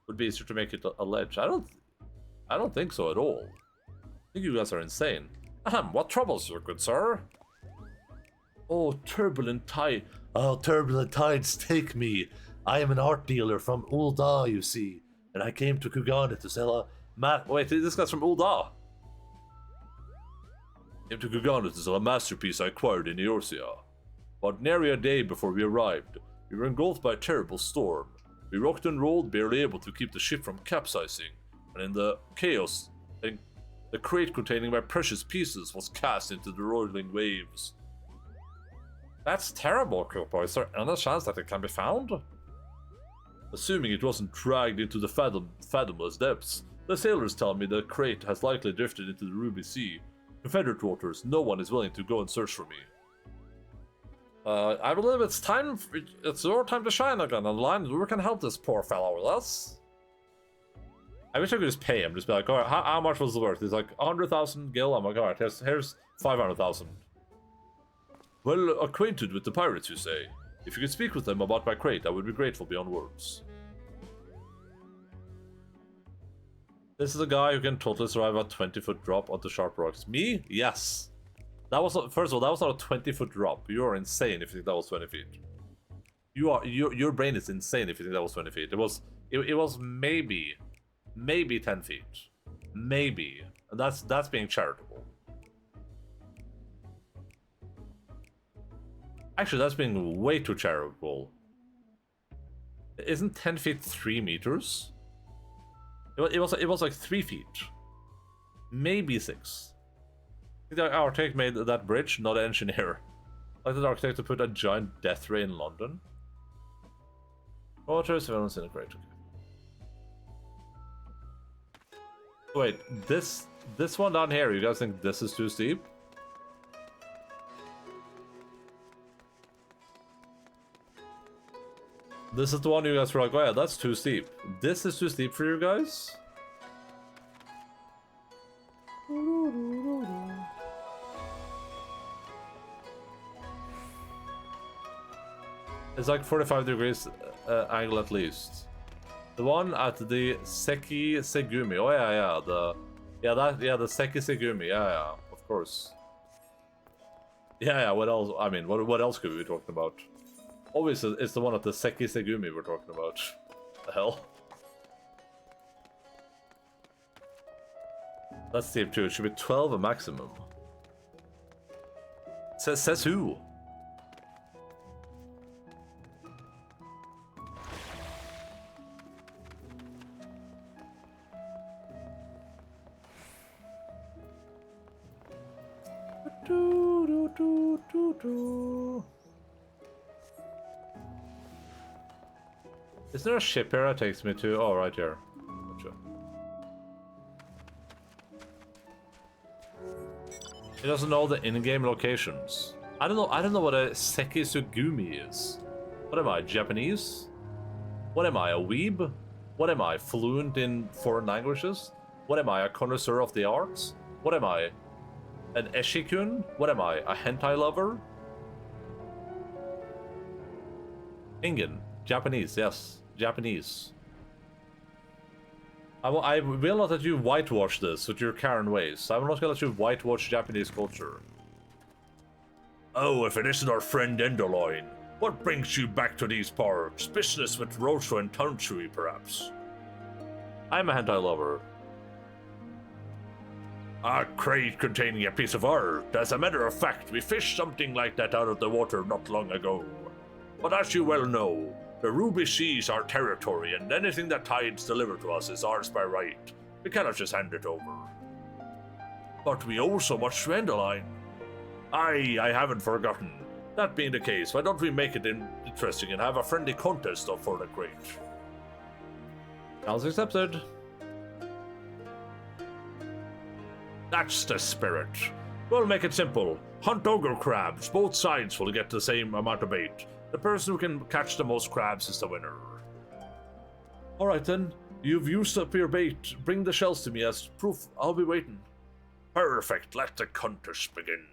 Would be easier to make it a ledge. I don't think so at all. I think you guys are insane. Ahem, what troubles you, good sir? Oh, turbulent tide. Oh, turbulent tides take me. I am an art dealer from Ul'dah, you see, and I came to Kugane to sell a Wait, this guy's from Ul'dah. Came to Kugane to sell a masterpiece I acquired in Eorzea. But nary a day before we arrived, we were engulfed by a terrible storm. We rocked and rolled, barely able to keep the ship from capsizing, and in the chaos, the crate containing my precious pieces was cast into the roiling waves. That's terrible, Kupo. Is there any chance that it can be found? Assuming it wasn't dragged into the fathomless depths, the sailors tell me the crate has likely drifted into the Ruby Sea. Confederate waters, no one is willing to go and search for me. I believe it's your time to shine again, Endaline. We can help this poor fellow with us. I wish I could just pay him, just be like, alright, how much was it worth? He's like, 100,000 gil. I'm like, alright, here's 500,000. Well acquainted with the pirates, you say? If you could speak with them about my crate, I would be grateful beyond words. This is a guy who can totally survive a 20-foot drop onto sharp rocks. Me? Yes. That was not, first of all, that was not a 20-foot drop. You are insane if you think that was 20 feet. Your brain is insane if you think that was 20 feet. It was maybe 10 feet. Maybe. And that's being charitable. Actually, that's being way too charitable. Isn't 10 feet 3 meters? It was like 3 feet. Maybe 6. I think the architect made that bridge, not an engineer. Like the architect to put a giant death ray in London. Water surveillance in a crate. Okay. Wait, this one down here, you guys think this is too steep? This is the one you guys were like, oh yeah, that's too steep. This is too steep for you guys? It's like 45 degrees angle at least. The one at the Seki Segumi. Oh yeah, the Seki Segumi. Yeah, of course. Yeah, what else? I mean, what else could we be talking about? Obviously, it's the one at the Seki Segumi we're talking about. The hell? That's steep too. It should be 12 a maximum. Says who? Is there a ship here that takes me to? Oh, right here. Gotcha. He doesn't know the in-game locations. I don't know what a Seki Sugumi is. What am I, Japanese? What am I, a weeb? What am I, fluent in foreign languages? What am I, a connoisseur of the arts? What am I? An eshikun? What am I? A hentai lover? Ingen. Japanese, yes. Japanese. I will not let you whitewash this with your Karen ways. I'm not gonna let you whitewash Japanese culture. Oh, if it isn't our friend Endaline. What brings you back to these parts? Business with Rocho and Tonshui, perhaps? I'm a hentai lover. A crate containing a piece of art. As a matter of fact, we fished something like that out of the water not long ago. But as you well know, the Ruby Sea is our territory, and anything that Tides deliver to us is ours by right. We cannot just hand it over. But we owe so much to Endaline. Aye, I haven't forgotten. That being the case, why don't we make it interesting and have a friendly contest for the crate? Challenge accepted. That's the spirit. We'll make it simple. Hunt ogre crabs. Both sides will get the same amount of bait. The person who can catch the most crabs is the winner. Alright then. You've used up your bait. Bring the shells to me as proof. I'll be waiting. Perfect. Let the contest begin.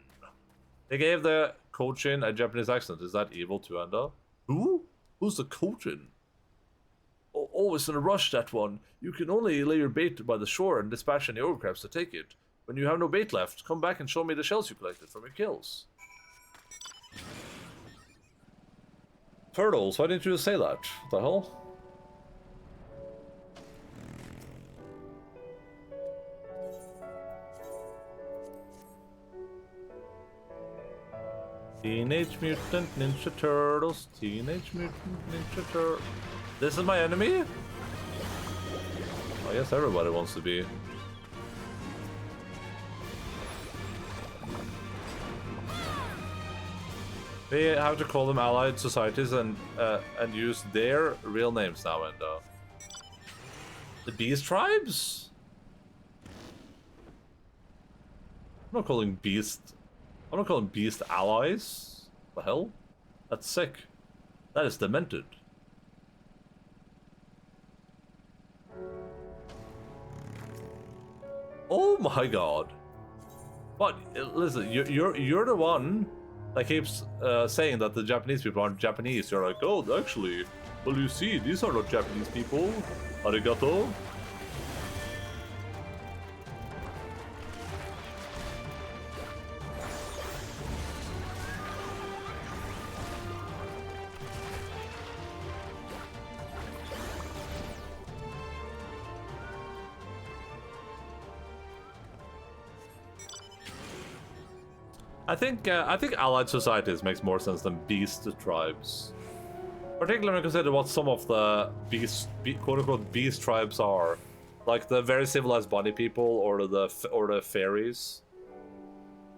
They gave the Kochin a Japanese accent. Is that evil to Enda? Who? Who's the Kochin? Always in a rush, that one. You can only lay your bait by the shore and dispatch any ogre crabs to take it. When you have no bait left, come back and show me the shells you collected from your kills. Turtles, why didn't you say that? What the hell? Teenage Mutant Ninja Turtles, Teenage Mutant Ninja Turtles. This is my enemy? I guess everybody wants to be. We have to call them allied societies and use their real names now. And the Beast Tribes. I'm not calling Beast allies. What the hell? That's sick. That is demented. Oh my god. But listen, you're the one that keeps saying that the Japanese people aren't Japanese. You're like, oh, actually, well, you see, these are not Japanese people. Arigato. I think allied societies makes more sense than beast tribes. Particularly when you consider what some of the quote-unquote beast tribes are, like the very civilized bunny people or the fairies.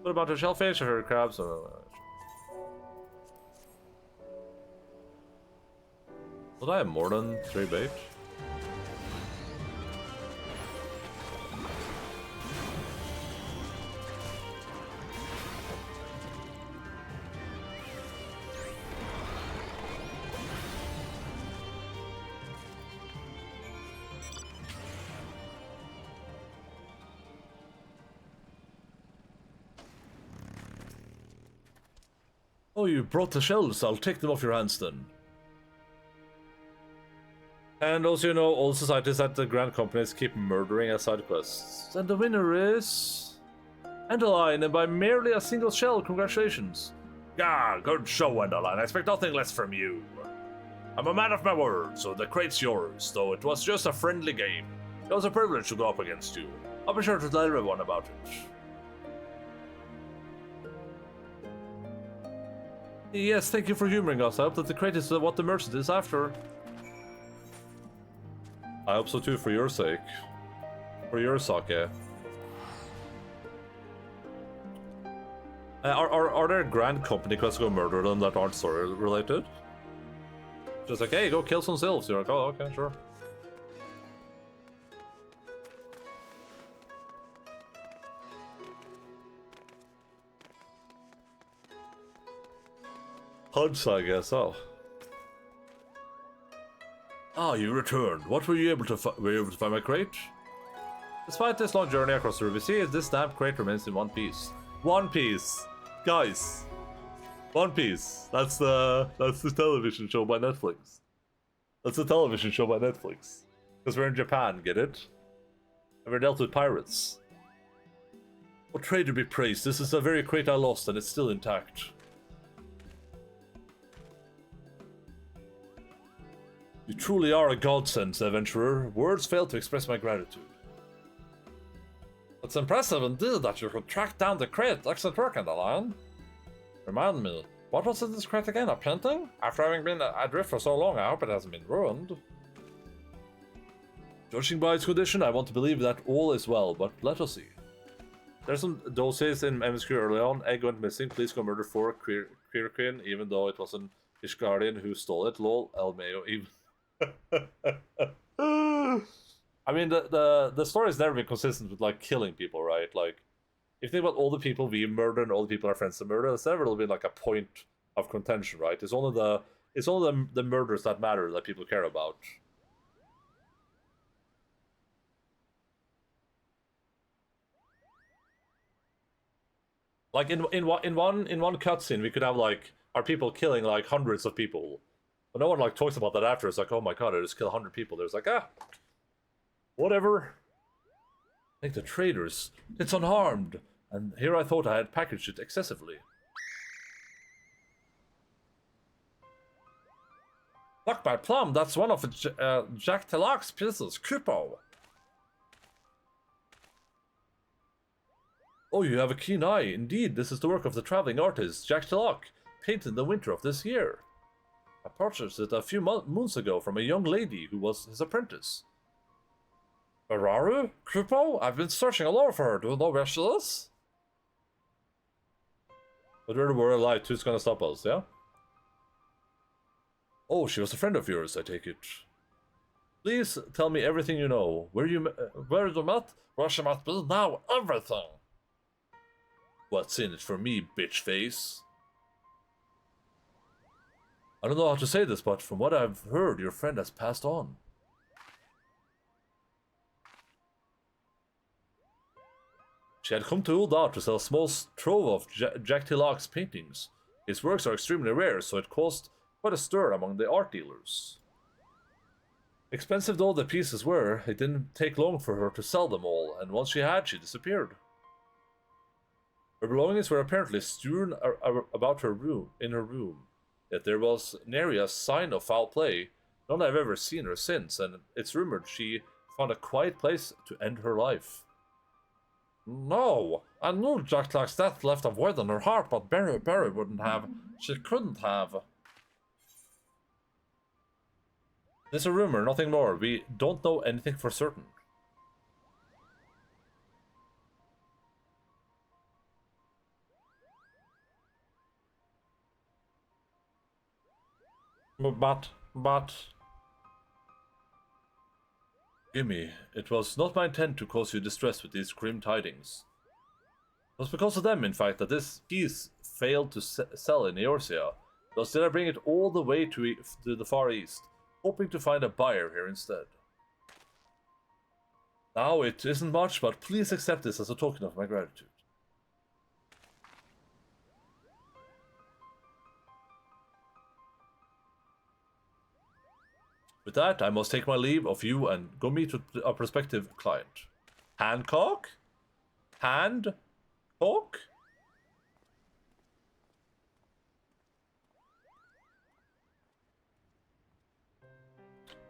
What about the shellfish or fairy crabs? Would I have more than 3 bait? Oh, you brought the shells. I'll take them off your hands then. And also, you know, all societies at the grand companies keep murdering as side quests. And the winner is... Endaline, and by merely a single shell. Congratulations. Ah, good show, Endaline. I expect nothing less from you. I'm a man of my word, so the crate's yours, though it was just a friendly game. It was a privilege to go up against you. I'll be sure to tell everyone about it. Yes, thank you for humoring us. I hope that the crate is what the merchant is after. I hope so too, for your sake. For your sake. Are there grand company quests to go murder them that aren't story related? Just like, hey, go kill some sylphs. You're like, oh, okay, sure. Hunts, I guess. Oh. Ah, you returned. What were you able to find my crate? Despite this long journey across the Ruby Sea, this damp crate remains in one piece. One Piece, guys. One Piece. That's the television show by Netflix. That's a television show by Netflix. Because we're in Japan, get it? And we're dealt with pirates. Oh, trader be praised. This is a very crate I lost, and it's still intact. You truly are a godsend, adventurer. Words fail to express my gratitude. It's impressive indeed that you could track down the crate. Excellent work, Endaline. Remind me, what was in this crate again? A painting? After having been adrift for so long, I hope it hasn't been ruined. Judging by its condition, I want to believe that all is well, but let us see. There's some doses in MSQ early on. Egg went missing. Please go murder for Quirkin, even though it was an Ishgardian who stole it. Lol, Elmayo, even. I mean, the story's never been consistent with, like, killing people, right? Like, if you think about all the people we murder and all the people our friends to murder, it's never really been, like, a point of contention, right? It's only the murders that matter, that people care about. Like, in one cutscene, we could have, like, our people killing, like, hundreds of people. But no one, like, talks about that after. It's like, oh my god, I just killed 100 people. There's like, whatever. I think the traders, it's unharmed. And here I thought I had packaged it excessively. Luck by plum, that's one of Jack Telak's pieces, Kupo. Oh, you have a keen eye. Indeed, this is the work of the traveling artist, Jack Telak, painted in the winter of this year. I purchased it a few moons ago from a young lady who was his apprentice. Bararu? Kupo? I've been searching all over for her. Do you know where she is? But we're alive, who's gonna stop us, yeah? Oh, she was a friend of yours, I take it. Please tell me everything you know. Where you met? Where she might be now, everything. What's in it for me, bitch face? I don't know how to say this, but from what I've heard, your friend has passed on. She had come to Uldar to sell a small trove of Jack Telak's paintings. His works are extremely rare, so it caused quite a stir among the art dealers. Expensive though the pieces were, it didn't take long for her to sell them all, and once she had, she disappeared. Her belongings were apparently strewn about her room, yet there was nary a sign of foul play. None I've ever seen her since, and it's rumored she found a quiet place to end her life. No, I knew Jack Telak's death left a void in her heart, but Barry wouldn't have. She couldn't have. It's a rumor, nothing more. We don't know anything for certain. But... Gimme, it was not my intent to cause you distress with these grim tidings. It was because of them, in fact, that this piece failed to sell in Eorzea. Thus did I bring it all the way to the Far East, hoping to find a buyer here instead. Now, it isn't much, but please accept this as a token of my gratitude. With that, I must take my leave of you and go meet with a prospective client. Hancock? Handcock?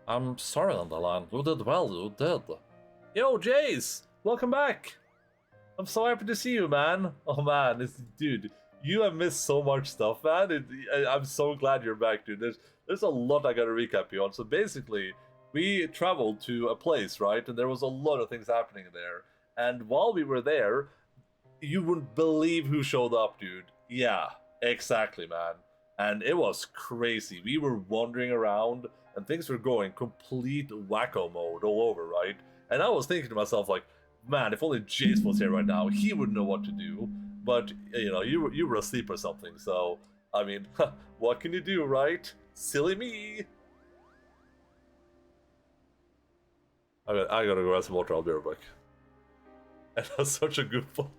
I'm sorry, Endaline. You did well, you did. Yo, Jace! Welcome back! I'm so happy to see you, man. Oh, man, dude, you have missed so much stuff, man. I'm so glad you're back, dude. There's a lot I gotta recap you on. So basically, we traveled to a place, right? And there was a lot of things happening there. And while we were there, you wouldn't believe who showed up, dude. Yeah, exactly, man. And it was crazy. We were wandering around, and things were going complete wacko mode all over, right? And I was thinking to myself, like, man, if only Jace was here right now, he would know what to do. But, you know, you were asleep or something, so, I mean, what can you do, right? Silly me! I gotta go grab some water, I'll be right back. And that's such a good one.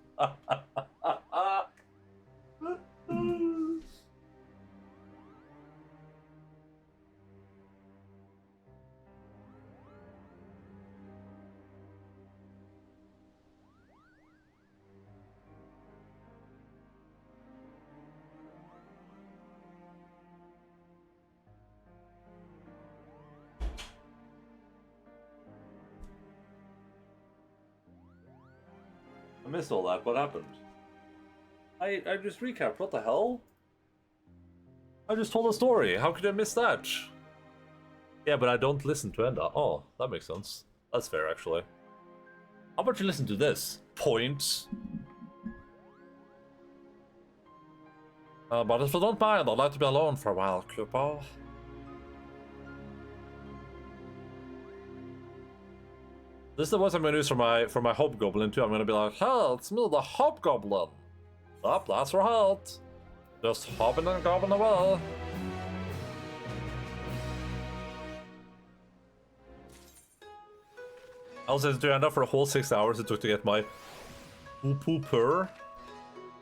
I missed all that. What happened? I just recapped. What the hell? I just told a story. How could I miss that? Yeah, but I don't listen to Enda. Oh, that makes sense. That's fair, actually. How about you listen to this? Point. But if you don't mind, I'd like to be alone for a while, Cooper. This is the voice I'm gonna use for my hobgoblin too. I'm gonna be like, "Hey, it's me, the hobgoblin." Up, that's right. Just hopping and gobbling away. I was doing that for a whole 6 hours it took to get my poo purr.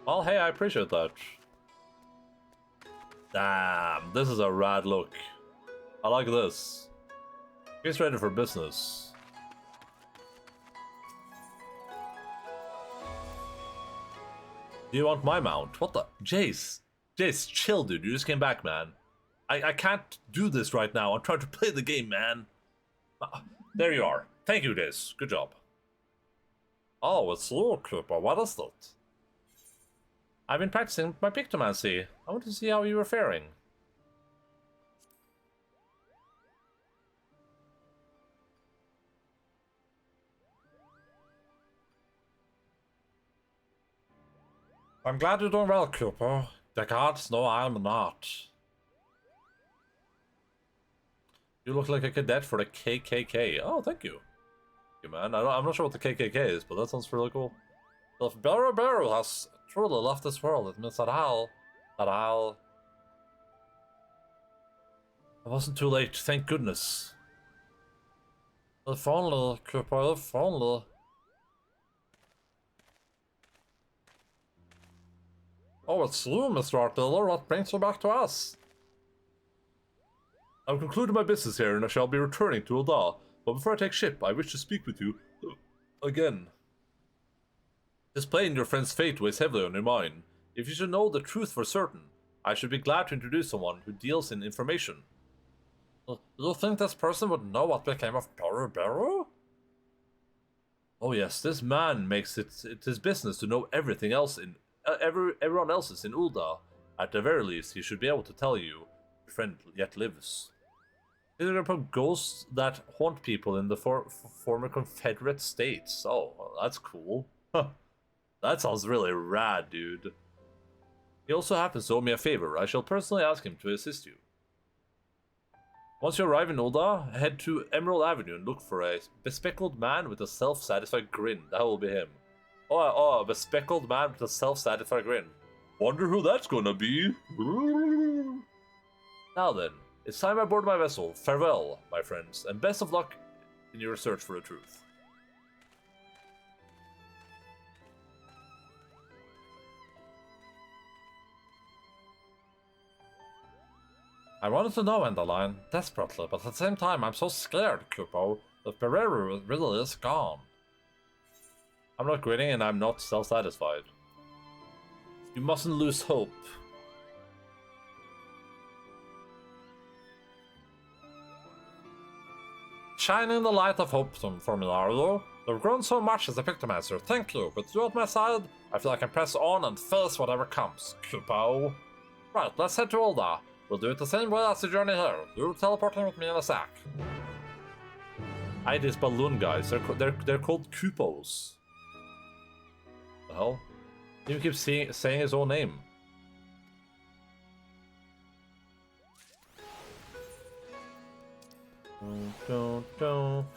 Well, hey, I appreciate that. Damn, this is a rad look. I like this. He's ready for business. Do you want my mount? What the? Jace, chill, dude. You just came back, man. I can't do this right now. I'm trying to play the game, man. There you are. Thank you, Jace. Good job. Oh, it's you, Cooper. What is that? I've been practicing my pictomancy. I want to see how you were faring. I'm glad you're doing well, Cooper. The gods know I'm not. You look like a cadet for the KKK. Oh, thank you. Thank you, man. I'm not sure what the KKK is, but that sounds really cool. If Baru has truly left this world, it means that it wasn't too late, thank goodness. If only, Cooper, if only. Oh, it's you, Mr. Artiller. What brings you back to us? I've concluded my business here, and I shall be returning to Ul'dah. But before I take ship, I wish to speak with you again. Displaying your friend's fate weighs heavily on your mind. If you should know the truth for certain, I should be glad to introduce someone who deals in information. You think this person would know what became of Baru? Oh yes, this man makes it his business to know everything else in everyone else is in Ul'dah. At the very least, he should be able to tell you your friend yet lives. These are ghosts that haunt people in the former Confederate states. Oh, well, that's cool. That sounds really rad, dude. He also happens to owe me a favor. I shall personally ask him to assist you. Once you arrive in Ul'dah, head to Emerald Avenue and look for a bespectacled man with a self-satisfied grin. That will be him. Oh, a bespectacled man with a self-satisfied grin. Wonder who that's gonna be. Now then, it's time I board my vessel. Farewell, my friends, and best of luck in your search for the truth. I wanted to know, Endaline, desperately, but at the same time I'm so scared, Kupo, that Bereru really is gone. I'm not grinning and I'm not self-satisfied. You mustn't lose hope. Shine in the light of hope, Formilario. You've grown so much as a Pictomancer, thank you, but you at my side, I feel I can press on and face whatever comes, Kupo. Right, let's head to Ul'dah. We'll do it the same way as the journey here. You're teleporting with me in a sack. I hate these balloon guys. They're called Kupos. The hell? He keeps saying his own name. Do.